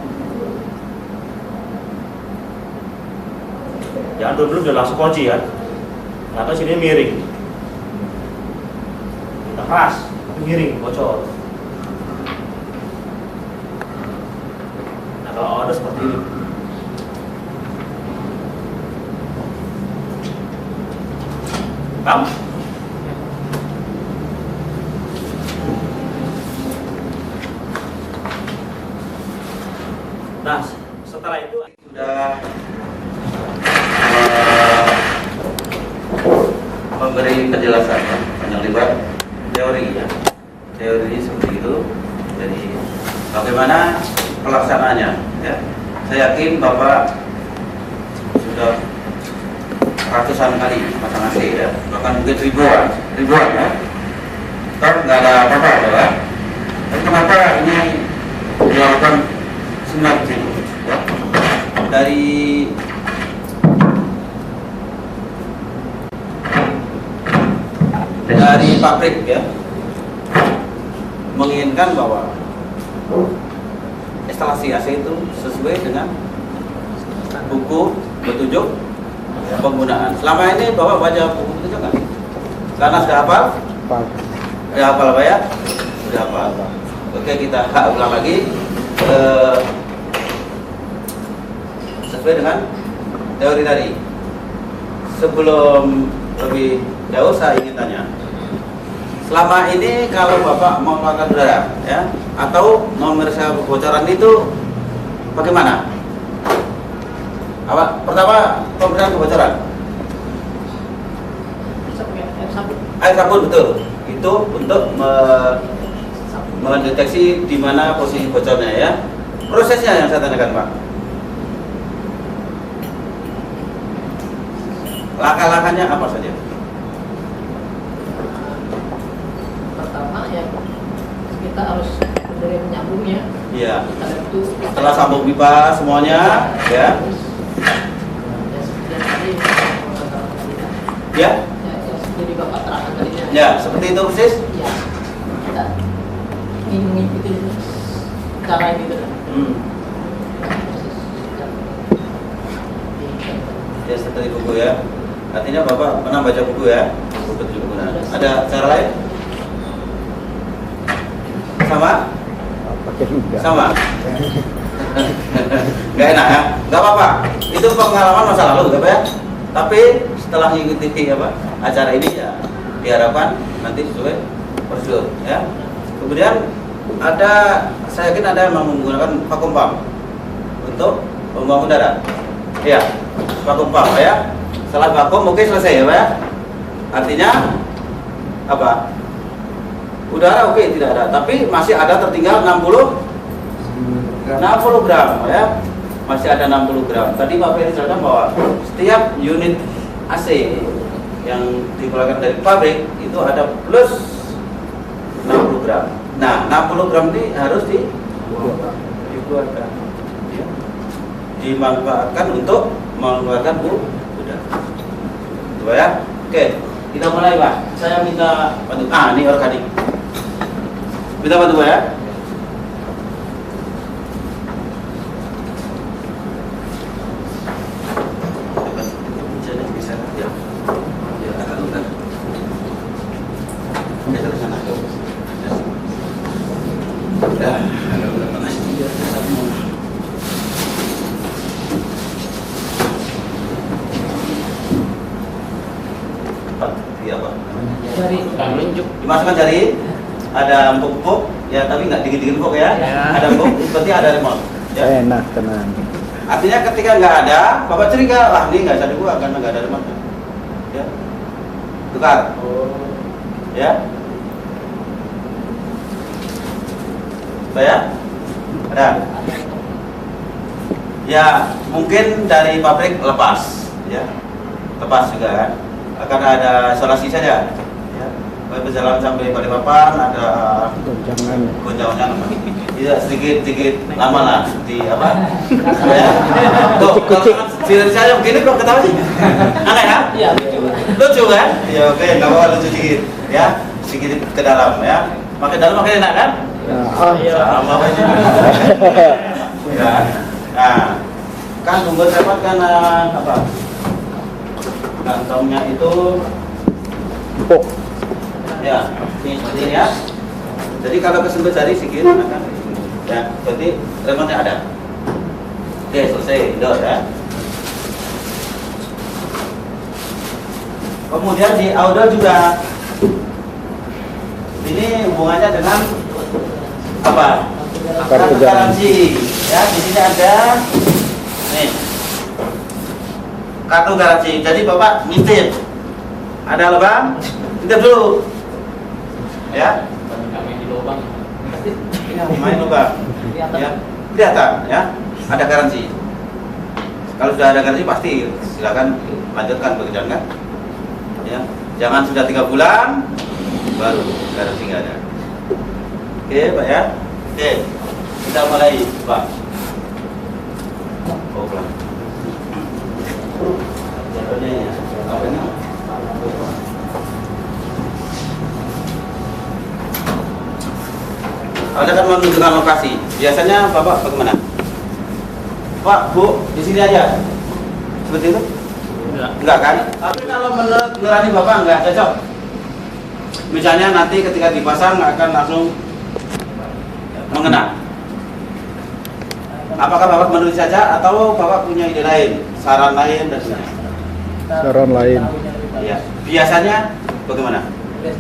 Speaker 1: Jangan dulu udah langsung kunci ya. Atau sini miring. Kita keras, tapi miring, bocor. Nah kalau order seperti ini. Paham? Nah, setelah itu sudah
Speaker 3: memberi penjelasan panjang lebar teori ya, teori seperti itu. Jadi bagaimana pelaksanaannya ya, saya yakin Bapak sudah ratusan kali pasang AC ya, bahkan mungkin ribuan ya. Kan nggak ada apa-apa ya. Tapi kenapa ini dilakukan sembilan ya? Dari pabrik ya menginginkan bahwa instalasi AC itu sesuai dengan buku petunjuk penggunaan. Selama ini Bapak baca buku petunjuk nggak? Karena sudah hafal?
Speaker 2: Pak.
Speaker 3: Sudah hafal apa ya? Sudah hafal. Oke, kita ulang lagi. Sesuai dengan teori tadi. Sebelum lebih jauh saya ingin tanya. Selama ini kalau Bapak mau mengeluarkan udara ya, atau memeriksa kebocoran itu bagaimana? Apa? Pertama, pemeriksaan kebocoran. Air sabun betul. Itu untuk mendeteksi di mana posisi bocornya ya. Prosesnya yang saya tanyakan, Pak. Langkah-langkahnya apa saja?
Speaker 4: Pertama ya kita harus dari menyambungnya.
Speaker 3: Iya.
Speaker 4: Itu
Speaker 3: Setelah sambung pipa semuanya, ya.
Speaker 4: ya seperti yang tadi
Speaker 3: Ya.
Speaker 4: ya seperti Bapak terangkan tadinya.
Speaker 3: Ya, seperti itu persis.
Speaker 4: Ya kita ingin mengikuti cara yang gitu.
Speaker 3: Ya, seperti buku ya. Artinya Bapak pernah baca buku ya? Buku. Nah, ada cara lain? Sama?
Speaker 2: Pakai enggak.
Speaker 3: Sama? Gak enak ya? Gak apa-apa. Itu pengalaman masa lalu, gitu ya. Tapi setelah mengikuti acara ini ya diharapkan nanti sesuai prosedur ya. Kemudian saya yakin ada yang menggunakan vakum pump untuk membuang udara. Iya, vakum pump ya. Setelah vakum oke selesai ya, Pak ya. Artinya apa? Udara oke tidak ada, tapi masih ada tertinggal 60 gram ya. Masih ada 60 gram. Tadi Pak Ferry jelaskan bahwa setiap unit AC yang dikeluarkan dari pabrik itu ada plus 60 gram. Nah, 60 gram ini harus dikeluarkan. Ya. Dimanfaatkan untuk mengeluarkan udara. Coba ya. Oke, kita mulai, Pak. Saya minta bantu. Ini organik. Minta bantu, Pak ya. Bisa ya. Ya, agak lunak. Oke, terus sana. Ya, agak lunak panas. Apa?
Speaker 4: Dari menunjuk.
Speaker 3: Dimasukkan jari, ada empuk-empuk, ya tapi nggak dingin-dingin empuk ya. Ada empuk, berarti ada remote. Ya.
Speaker 2: Enak, tenang.
Speaker 3: Artinya ketika nggak ada, Bapak curiga, wah ini nggak bisa dibuat karena nggak ada remote. Ya. Tukar. Ya. Saya? Ada. Ya, mungkin dari pabrik lepas, ya. Lepas juga kan. Akan ada isolasi saja. Ya. Berjalan sampai Balikpapan ada gonjangan tidak sedikit lama lah di apa ya tuh kalau saya begini kok ketawa sih aneh ya
Speaker 4: Iya,
Speaker 3: lucu kan ya oke nggak apa-apa lucu sedikit ya sedikit ke dalam ya makin dalam makin enak kan sama aja ya nah kan bungkus dapat kan apa kantongnya itu
Speaker 2: empuk.
Speaker 3: ya, ini seperti ini ya. Jadi kalau kesentuh jari sedikit akan ya, berarti remote-nya ada. Oke, selesai, indoor ya. Kemudian di outdoor juga. Ini hubungannya dengan apa? Kartu garansi. Ya, di sini ada nih. Kartu garansi. Jadi Bapak ngintip. Ada lubang? Ngintip dulu. Ya,
Speaker 4: kami di lubang.
Speaker 3: ya main lubang. Ya, kelihatan ya. Ada garansi. Kalau sudah ada garansi pasti silakan lanjutkan pekerjaan kan. Ya, jangan sudah 3 bulan baru garansi nggak ada. Oke, Pak ya. Oke, kita mulai, Pak. Oh, pelan. Jatuhnya ya. Apa ini? Anda akan menunjukkan lokasi. Biasanya Bapak bagaimana? Pak, Bu, di sini aja. Seperti itu? Enggak kan? Tapi kalau menurut nurani Bapak enggak cocok. Misalnya nanti ketika dipasang akan langsung mengena. Apakah Bapak menulis saja atau Bapak punya ide lain, saran lain dan sebagainya?
Speaker 2: Saran lain.
Speaker 3: Ya. Biasanya bagaimana?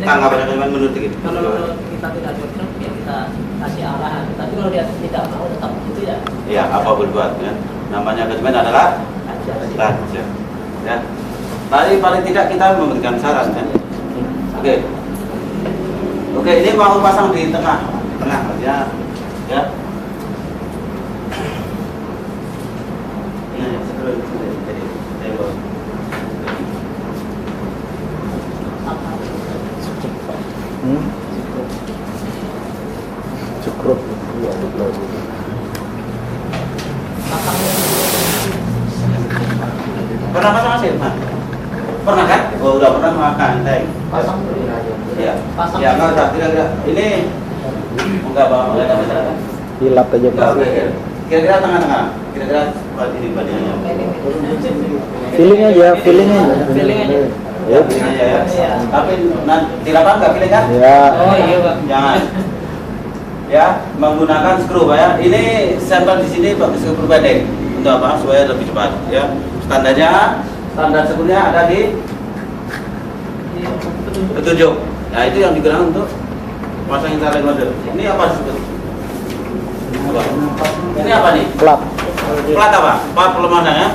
Speaker 3: Tanggapan bagaimana menurut kita?
Speaker 4: Kalau kita tidak cocok ya kita kasih arahan. Tapi kalau dia tidak mau tetap begitu ya.
Speaker 3: Ya, apa berbuat ya. Namanya manajemen adalah raja. Ya. Paling tidak kita memberikan saran kan. Oke. Oke, ini mau pasang di tengah ya. Ya. Ini sebelum jadi tembok.
Speaker 2: Cukup. Iya,
Speaker 3: Pernah pasang mesin, Pak? Pernah kan? Oh, udah pernah makan, Teng.
Speaker 4: Pasang dulu.
Speaker 3: Iya.
Speaker 4: Pasang.
Speaker 3: Ya, enggak usah, kira-kira ini enggak Bang, enggak ada masalah.
Speaker 2: Hilap aja
Speaker 3: Enggak,
Speaker 2: Pak.
Speaker 3: kira-kira tengah-tengah. Kira-kira ini bandingannya.
Speaker 2: Feeling aja, feeling aja.
Speaker 4: Feeling aja.
Speaker 3: Ya, begini aja ya.
Speaker 4: Iya.
Speaker 3: Tapi nanti di lapangan nggak pilih kan?
Speaker 2: Ya.
Speaker 4: Oh iya Pak.
Speaker 3: Jangan. Ya, menggunakan skru Pak ya. Ini sampel di sini pakai skru pendek. Untuk apa? Supaya lebih cepat. Ya. Standar skrunya ada di petunjuk. Nah itu yang digunakan untuk pasang tali mode. Ini apa disebut? Apa? Ini apa nih?
Speaker 2: Plat.
Speaker 3: Plat apa? Plat pelemahan ya?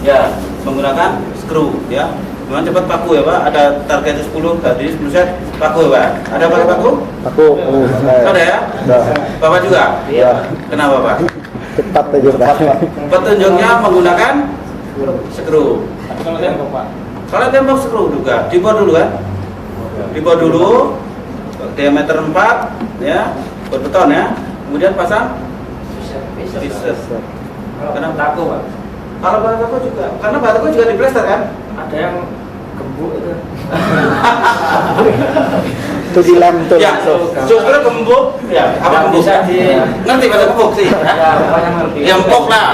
Speaker 3: Ya, menggunakan skru ya. Memang cepat paku ya Pak. Ada target 10 tadi 10 set paku ya Pak. Ada pakai paku?
Speaker 2: Aku.
Speaker 3: Ada ya?
Speaker 2: Ada.
Speaker 3: Bapak juga?
Speaker 2: Iya.
Speaker 3: Kenapa Pak?
Speaker 2: Cepat aja Pak.
Speaker 3: Petunjuknya menggunakan skru.
Speaker 4: Kalau tembok Pak.
Speaker 3: Kalau tembok skru juga, dibor dulu kan? Dibor dulu, diameter 4 ya, berbeton ya. Kemudian pasang pieces. Kenapa?
Speaker 4: Taku Pak.
Speaker 3: Kalau bataku juga, karena bataku juga di plester kan?
Speaker 4: Ada yang gembuk itu.
Speaker 2: Itu dilem tuh.
Speaker 3: Ya, justru gembuk, ya apa gembuk?
Speaker 4: Bisa di-
Speaker 3: Ngerti bahasa gembuk sih?
Speaker 4: Ya, pokoknya ngerti.
Speaker 3: Ya empuk lah,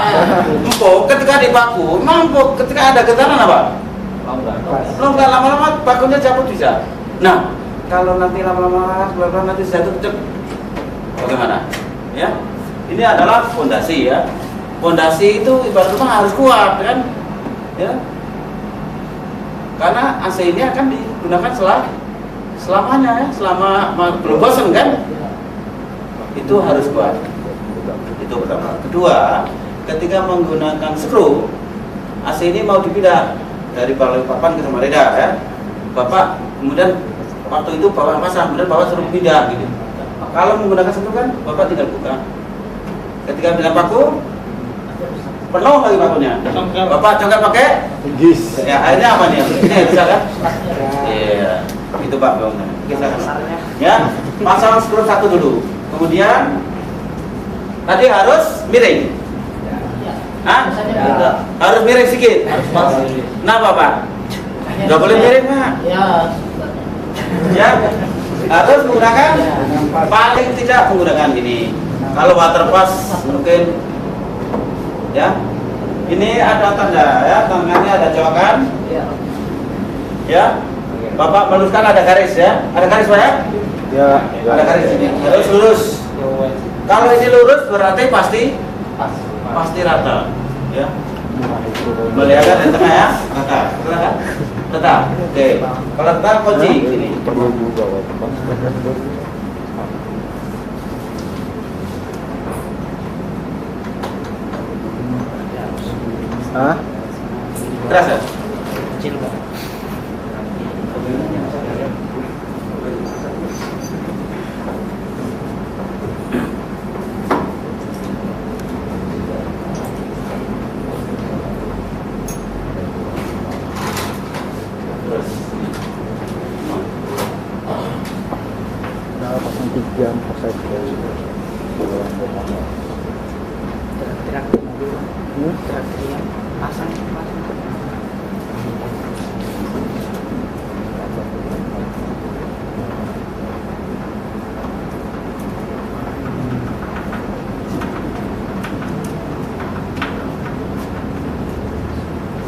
Speaker 3: empuk. Ketika dipaku, memang empuk. Ketika ada getaran apa? Longgar lama-lama pakunya cabut bisa. Nah, kalau nanti lama-lama nanti jatuh cek, bagaimana? Ya, ini adalah fondasi ya. Fondasi itu ibarat rumah harus kuat kan? Ya. Karena AC ini akan digunakan selamanya ya, selama belum bosan kan? Itu harus kuat. Itu pertama. Kedua, ketika menggunakan skru, AC ini mau dipindah dari Balikpapan ke Samarinda ya. Bapak kemudian waktu itu Bapak pasang, kemudian Bapak suruh pindah gitu. Kalau menggunakan skru kan, Bapak tinggal buka. Ketika dengan paku, penuh lagi pakunya. Bapak coba pakai
Speaker 2: Gis.
Speaker 3: ya, akhirnya apa nih? Ini bisa kan? Iya, itu Pak Bang. Bisa kan? Ya, pasang skru satu dulu. Kemudian tadi harus miring. Hah? Harus miring sedikit. Kenapa Pak? Nggak boleh miring Pak.
Speaker 4: Ya.
Speaker 3: Ya, harus menggunakan paling tidak menggunakan ini. Kalau water pass mungkin ya. Ini ada tanda ya, tangannya ada coakan.
Speaker 4: Ya.
Speaker 3: Ya, Bapak meluruskan ada garis ya, ada garis Pak ya?
Speaker 2: Ya.
Speaker 3: Ada garis ini, harus lurus. Kalau ini lurus berarti pasti rata, ya. Melihatkan di tengah ya, rata, kan? Rata. Oke, kalau rata kunci ini.
Speaker 2: Perlu juga Pak. Hah?
Speaker 3: Keras ya?
Speaker 4: Kecil Pak.
Speaker 2: Nah, pasang 3 pasang 3.
Speaker 4: Terak-terak mobil. Terak-terak pasang.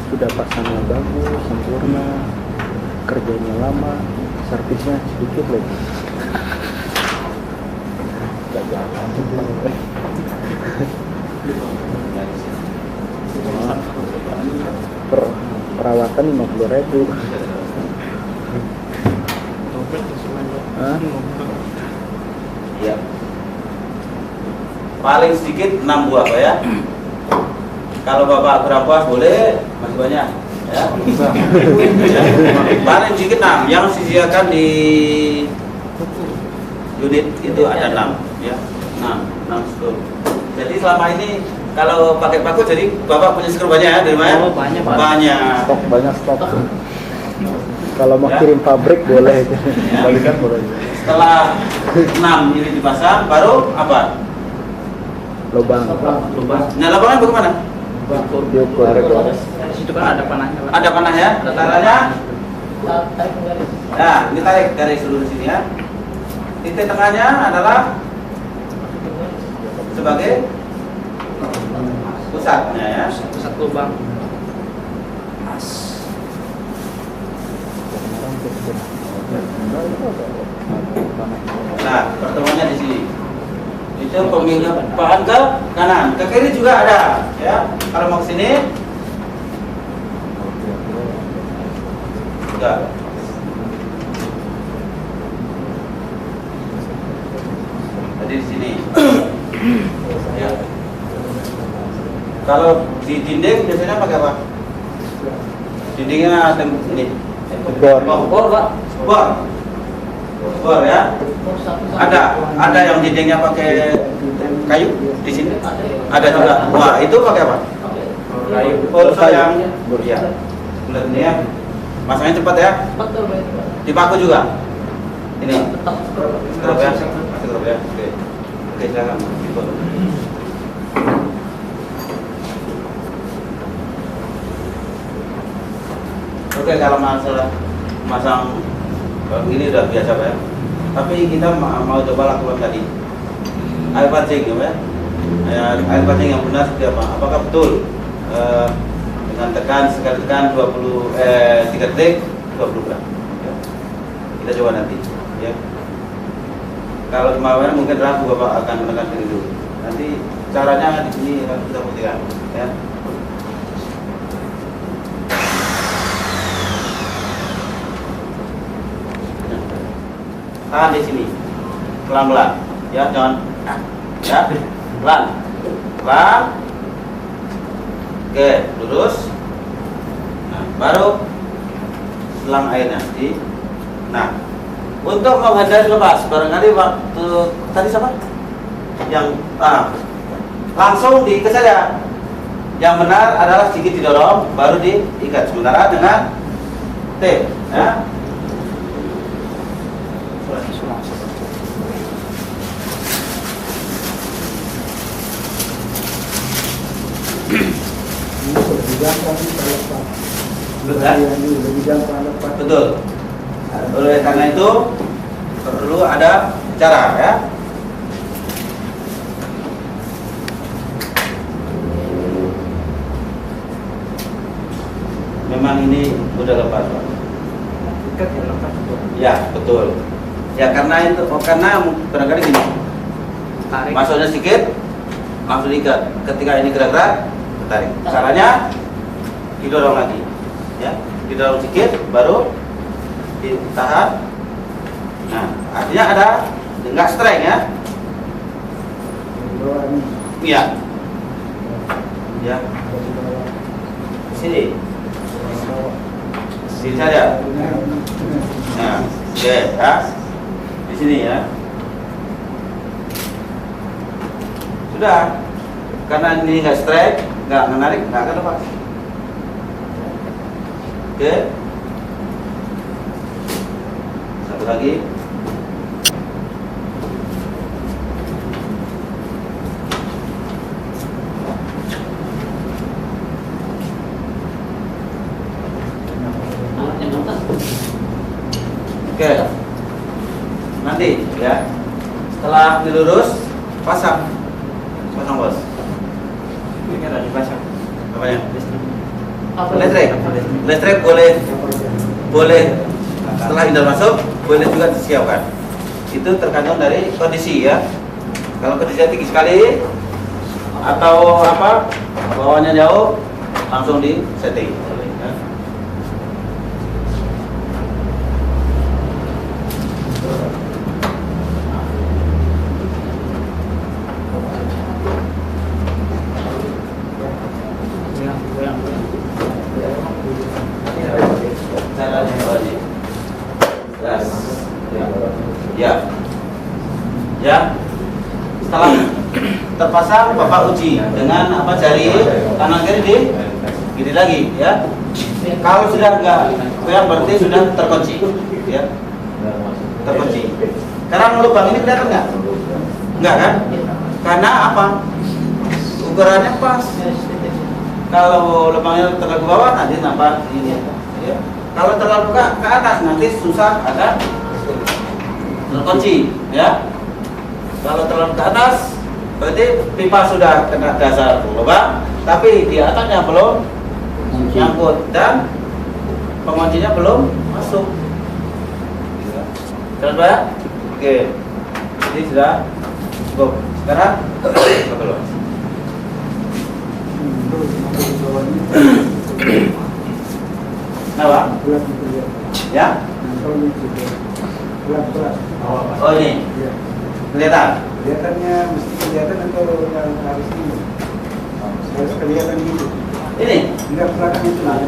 Speaker 2: Sudah pasangnya bagus, sempurna, kerjanya lama, servisnya sedikit lagi. Gak jalan. Perawatan 50.000. Hah?
Speaker 3: Iya. Paling sedikit 6 buah Pak ya. Kalau Bapak kurang puas boleh masih banyak ya. Paling sedikit 6 yang disediakan di unit itu ada 6 ya. 6 skru. Jadi selama ini kalau pakai paku jadi Bapak punya skru banyak ya di rumah ya?
Speaker 4: Oh, banyak, Pak.
Speaker 3: Banyak.
Speaker 2: Banyak stok. Kalau mau
Speaker 3: Ya.
Speaker 2: kirim pabrik boleh.
Speaker 3: Ya.
Speaker 2: Balikan boleh.
Speaker 3: Setelah 6 ini dipasang baru apa?
Speaker 2: Lubang.
Speaker 3: Nah, lapangan bagaimana?
Speaker 2: Diukur.
Speaker 4: Di situ kan ada panahnya, Pak.
Speaker 3: Ada panah ya? Caranya?
Speaker 4: Tarik garis.
Speaker 3: Nah, ini tarik dari seluruh sini ya. Titik tengahnya adalah sebagai pusatnya ya.
Speaker 4: Pusat lubang.
Speaker 3: Nah, pertemuannya di sini. Itu pemilahan ke kanan, ke kiri juga ada ya. Kalau mau ke sini juga. Jadi di sini. Ya. Kalau di dinding biasanya pakai apa? Dindingnya ini.
Speaker 2: Bor.
Speaker 4: Bor, Pak.
Speaker 3: Bor. Bor ya. Ada yang dindingnya pakai kayu di sini. Ada juga. Wah, itu pakai apa?
Speaker 4: Kayu.
Speaker 3: Pulsa yang ya. Bulat ini ya. Masangnya cepat ya.
Speaker 4: Betul, Pak.
Speaker 3: Dipaku juga. Ini.
Speaker 4: Tetap
Speaker 3: Skrup ya. Skrup ya. Oke. Oke, silakan. Dipaku. Oke, kalau masalah masang ini udah biasa Pak ya. Tapi kita mau coba lakukan tadi air pancing ya Pak ya. Air pancing yang benar seperti apa? Apakah betul dengan sekali tekan 3 detik 20 gram ya. Kita coba nanti ya. Kalau kemarin mungkin ragu Bapak akan menekan sini dulu. Nanti caranya di sini akan kita buktikan ya. Tahan di sini, pelan-pelan, ya jangan, ya pelan, pelan, oke lurus, nah baru selang airnya di, nah untuk menghindari lepas, barangkali waktu tadi siapa? Yang langsung diikat saja. Yang benar adalah sedikit didorong, baru diikat. Sementara dengan tape, ya. Betul. Oleh karena itu perlu ada cara ya. Memang ini udah lepas Pak. Ya betul. Ya karena itu, karena barangkali gini.
Speaker 4: Tarik.
Speaker 3: Masuknya sedikit, langsung diikat. Ketika ini gerak-gerak, tarik. Caranya didorong lagi, ya, didorong sedikit, baru ditahan. Nah, artinya ada nggak strength ya? Iya. Ya. Sini. Sini saja. Nah, oke, ya. Di sini ya. Sudah. Karena ini nggak strike, nggak menarik, nggak akan lepas. Oke. Satu lagi. Oke. Nanti ya. Setelah dilurus, pasang. Pasang bos.
Speaker 4: Ini ada dipasang.
Speaker 3: Apanya?
Speaker 4: Apa?
Speaker 3: Listrik boleh setelah indah masuk boleh juga disiapkan. Itu tergantung dari kondisi ya. Kalau kondisinya tinggi sekali atau apa bawahnya jauh, langsung di setting. Ya. Ya, ya. Setelah terpasang, Bapak uji dengan apa jari kanan kiri di gini lagi, ya. Kalau sudah enggak goyang berarti sudah terkunci, ya. Terkunci. Sekarang lubang ini kelihatan nggak? Enggak kan? Karena apa? Ukurannya pas. Kalau lubangnya terlalu ke bawah nanti nampak ini, ya. Kalau terlalu ke atas nanti susah ada terkunci, ya. Kalau terlalu ke atas berarti pipa sudah kena dasar lubang, tapi di atasnya belum nyangkut dan penguncinya belum masuk. Jelas Pak? Oke. Jadi sudah cukup. Sekarang belum. Kenapa? Ya? Oh ini. Kelihatan?
Speaker 2: Kelihatannya mesti kelihatan atau yang harus ini? Harus kelihatan gitu.
Speaker 3: Ini?
Speaker 2: Enggak belakang itu lah.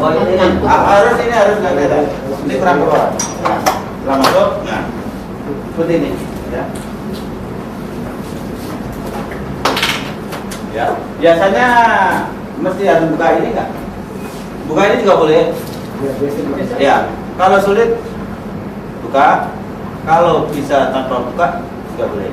Speaker 3: Oh ini. Harus ini harus nggak kelihatan. Ini kurang keluar. Nah, setelah masuk, nah seperti ini, ya. Ya, biasanya mesti harus buka ini nggak? Buka ini juga boleh.
Speaker 2: Ya, biasa.
Speaker 3: Ya, kalau sulit buka. Kalau bisa tanpa buka juga boleh.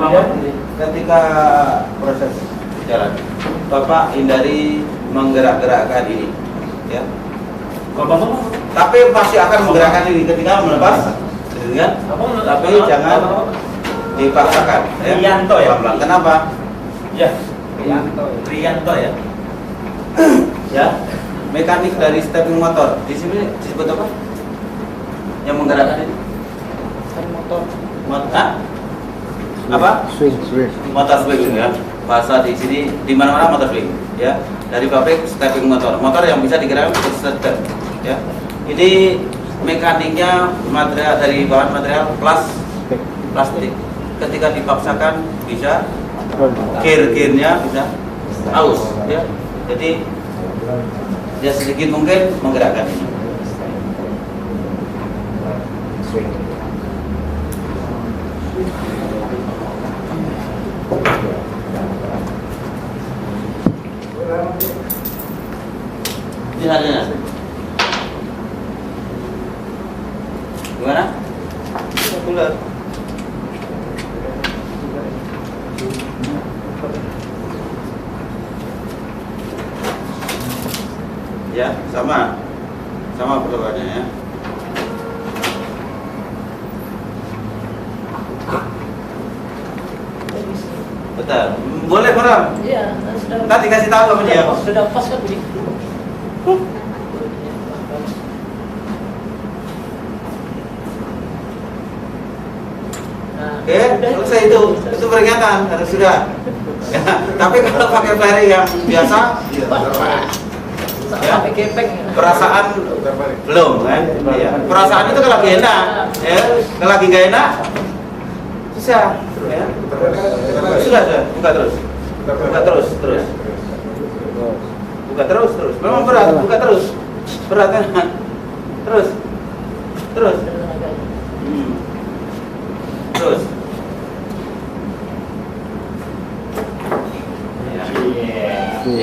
Speaker 3: Ya, ketika proses jalan, Bapak hindari menggerak-gerakkan ini, ya. Tapi pasti akan menggerakkan ini ketika melepas, gitu kan? Tapi jangan dipaksakan. Ya.
Speaker 1: Rianto ya?
Speaker 3: Pelan-pelan. Kenapa?
Speaker 1: Ya, Rianto ya.
Speaker 3: Ya, mekanik dari stepping motor di sini disebut apa? Yang menggerakkan ini? Motor. Apa?
Speaker 2: Swing.
Speaker 3: Motor swing ya. Bahasa di sini di mana-mana motor swing ya. Dari pabrik stepping motor. Motor yang bisa digerakkan step ya. Ini mekaniknya material dari bahan material plastik. Ketika dipaksakan bisa gear-gearnya bisa aus ya. Jadi ya sedikit mungkin menggerakkan ini. Ini adanya. Gimana? Bulat. Ya, sama perluannya ya. Betul. Boleh Bram?
Speaker 4: Iya, sudah.
Speaker 3: Nanti kasih tahu sama dia.
Speaker 4: Sudah pas kan bunyi. Nah,
Speaker 3: Oke, selesai itu peringatan harus sudah. Ya, tapi kalau pakai flaring yang biasa, ya,
Speaker 4: sampai kepeng.
Speaker 3: perasaan belum kan? Ya. Perasaan itu kalau lagi enak, ya, kalau lagi nggak enak, susah. Ya. Sudah, buka terus, buka terus. Memang berat, buka terus, berat kan? Terus. Terus.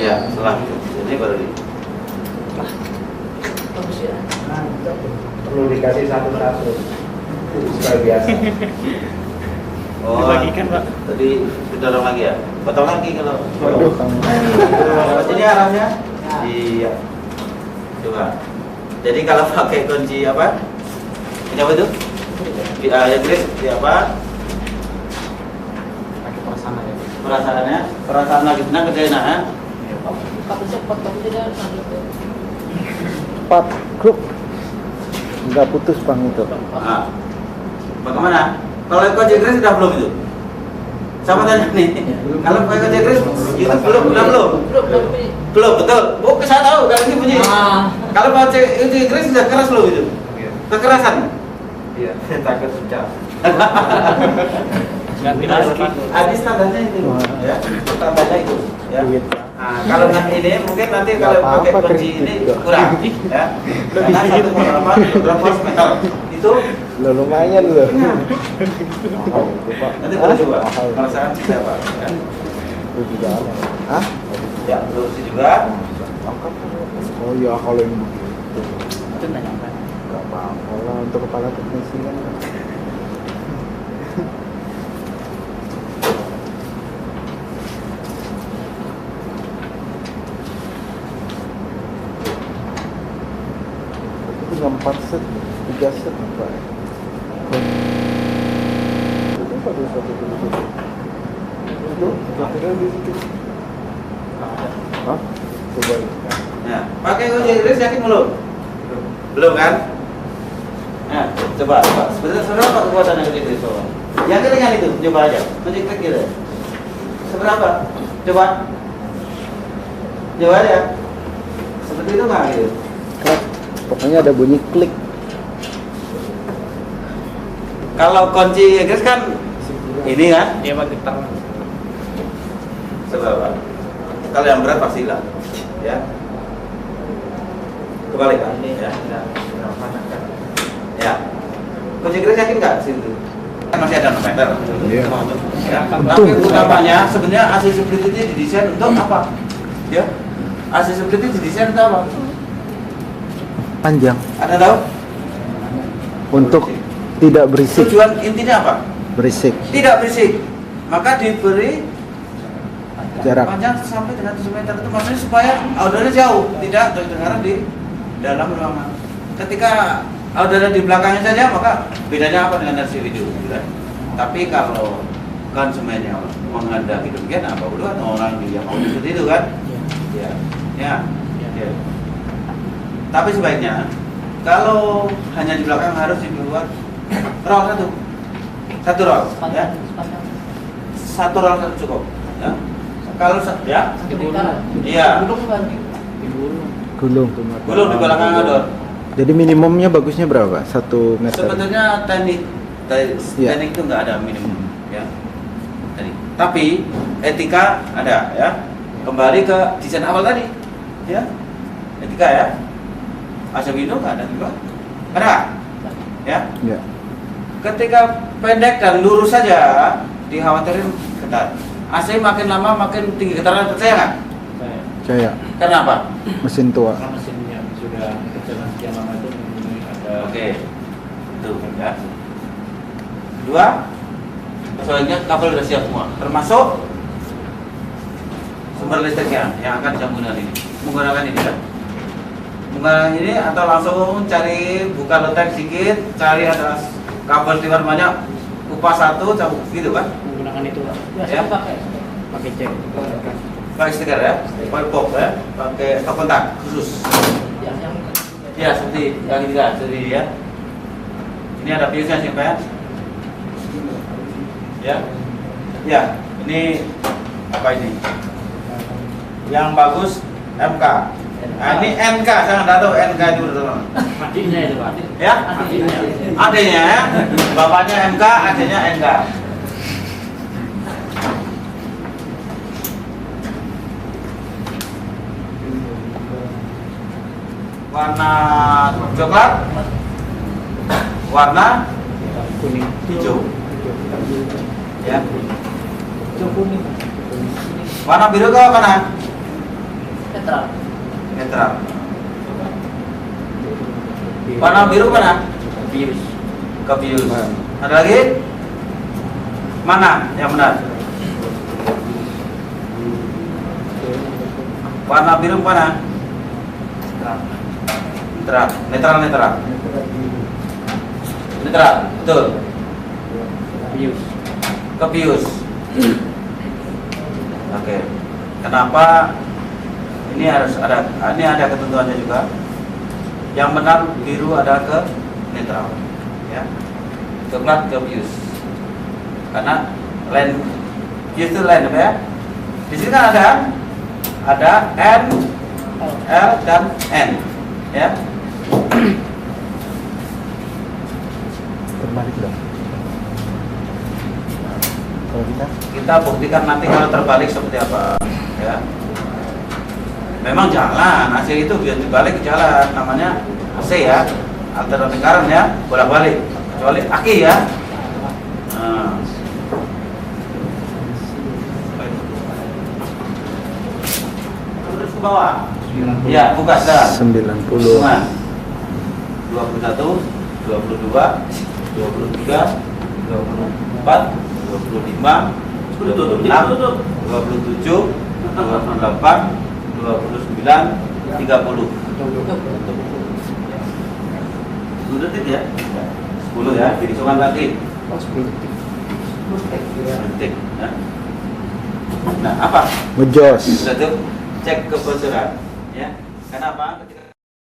Speaker 3: Ya, setelah itu. Ini baru di.
Speaker 4: Bagus ya.
Speaker 2: Perlu dikasih satu-satu supaya biasa.
Speaker 3: Oh,
Speaker 1: Dibagikan, Pak.
Speaker 3: Tadi didorong lagi ya? Potong lagi kalau.
Speaker 2: Waduh, kamu.
Speaker 3: Jadi arahnya? Iya. Coba. Jadi kalau pakai kunci apa? Ini apa itu? Yang Inggris di apa?
Speaker 1: Pakai perasaan aja.
Speaker 3: Perasaannya? Perasaan lagi tenang kerjain nah.
Speaker 4: Kapan cepat kamu tidak lanjut.
Speaker 2: Cepat, grup. Enggak putus Bang itu.
Speaker 3: Nah, bagaimana? Kalau kunci Inggris sudah belum itu? Sama tanya nih. Kalau pakai kunci Inggris itu belum. Belum, betul. Oh, saya tahu kalau ini bunyi. Kalau kunci Inggris sudah keras belum itu? Kekerasan.
Speaker 2: Iya, takut pecah.
Speaker 1: Ganti lagi.
Speaker 3: Ada standarnya itu, ya. Standarnya itu, ya.
Speaker 2: Duit.
Speaker 3: Nah, kalau nggak ini mungkin nanti kalau
Speaker 2: Nggak
Speaker 3: pakai
Speaker 2: apa-apa,
Speaker 3: kunci ini
Speaker 2: kredit.
Speaker 3: kurang, ya. Karena 1,8 meter itu
Speaker 2: Lo lumayan loh.
Speaker 3: nanti boleh coba. Merasakan siapa? Ya.
Speaker 2: Itu juga ada. Hah?
Speaker 3: Ya, terus juga.
Speaker 2: Oh iya, kalau yang begitu.
Speaker 4: Itu nanya apa?
Speaker 2: Gak apa-apa lah untuk kepala teknisi kan. Itu tinggal 4 set, 3 set apa ya? Itu pada satu itu. Itu, akhirnya di situ. Hah? Coba lihat.
Speaker 3: Ya, pakai kunci Inggris yakin belum? Belum kan? Nah, coba. Sebenarnya seberapa kekuatan kunci Inggris coba? Yang ringan itu, coba aja. Kunci klik gitu. Seberapa? Coba. Coba aja. Seperti itu nggak gitu?
Speaker 2: Klik. Pokoknya ada bunyi klik.
Speaker 3: Kalau kunci Inggris kan ini kan?
Speaker 1: Dia pakai tangan.
Speaker 3: Seberapa? Kalau yang berat pasti hilang. Ya. Kebalik kan? Ya. Ya. Kunci Inggris yakin nggak situ? Kan masih ada 6 meter.
Speaker 2: Iya.
Speaker 3: Ya. Tapi utamanya sebenarnya accessibility ini didesain untuk apa? Ya. Accessibility didesain untuk apa?
Speaker 2: Panjang.
Speaker 3: Ada tahu?
Speaker 2: Untuk tidak berisik.
Speaker 3: Tujuan intinya apa?
Speaker 2: Berisik.
Speaker 3: Tidak berisik. Maka diberi
Speaker 2: Jarak.
Speaker 3: panjang sampai dengan 7 meter itu maksudnya supaya audionya jauh, tidak terdengar di dalam ruangan. Ketika audionya di belakangnya saja, maka bedanya apa dengan versi video? Gitu kan? Tapi kalau konsumennya menghendaki demikian, apa udah orang yang mau seperti itu kan? Ya, ya, ya. Tapi sebaiknya kalau hanya di belakang harus dibuat roll satu roll, ya. Satu roll satu cukup, ya. Kalau ya, iya.
Speaker 2: Gulung.
Speaker 3: Belum di belakang ador.
Speaker 2: Jadi minimumnya bagusnya berapa? 1 meter.
Speaker 3: Sebetulnya teknik
Speaker 2: Iya.
Speaker 3: itu nggak ada minimum, ya. Tapi etika ada, ya. Kembali ke desain awal tadi, ya. Etika ya. AC window nggak ada juga, ada, ya.
Speaker 2: Ya.
Speaker 3: Ketika pendek dan lurus saja dikhawatirin ketat. AC makin lama makin tinggi getaran, percaya nggak?
Speaker 2: Saya
Speaker 3: Kenapa?
Speaker 2: mesin tua.
Speaker 1: Karena mesinnya sudah berjalan sekian lama itu ada.
Speaker 3: Oke, itu ya. Dua, soalnya kabel sudah siap semua, termasuk sumber listriknya yang akan disambungkan ini. Menggunakan ini kan? Menggunakan ini atau langsung cari buka lotek sedikit, cari ada kabel tiwar banyak, kupas satu, cabut gitu kan?
Speaker 1: Menggunakan itu, Pak.
Speaker 3: Ya.
Speaker 1: Pakai cek.
Speaker 3: Pakai stiker ya, pakai box ya, pakai stop kontak khusus. Ya seperti yang ini kan, seperti ya. Ini ada fuse-nya simpan. Ya, ya. Ini apa ini? Yang bagus MK. Nah, ini NK, jangan tahu NK itu teman.
Speaker 1: Adiknya itu, Pak.
Speaker 3: Ya,
Speaker 1: Adiknya.
Speaker 3: adanya ya, bapaknya MK, adanya NK. Warna coklat, warna
Speaker 1: Kuning.
Speaker 3: hijau, ya.
Speaker 4: Hijau kuning.
Speaker 3: Warna biru ke mana?
Speaker 4: Netral.
Speaker 3: Netral. Warna biru mana?
Speaker 4: Bius.
Speaker 3: Kebius. Ada lagi? Mana yang benar? Warna biru mana? Netral. Netral, netral. Netral, betul.
Speaker 4: Bius.
Speaker 3: Kebius. Oke. Kenapa ini harus ada? Ini ada ketentuannya juga. Yang benar biru ada ke netral, ya. Coklat ke bius. Karena line bius itu line apa ya? Di sini kan ada N, L dan N, ya.
Speaker 2: Terbalik dong. Kalau
Speaker 3: Kita buktikan nanti kalau terbalik seperti apa, ya. Memang jalan, AC itu biar dibalik jalan, namanya AC ya, alternatif current ya, bolak-balik, kecuali aki ya. Nah. Terus ke bawah. Ya, buka dah.
Speaker 2: 90.
Speaker 3: Hitungan. 21, 22, 23, 24, 25, 26, 27, 28, 29, 30. 10 detik ya? 10 ya, jadi hitungan lagi. 10 detik ya. Nah, apa?
Speaker 2: Ngejos.
Speaker 3: Sudah tuh cek kebocoran ya. Kenapa?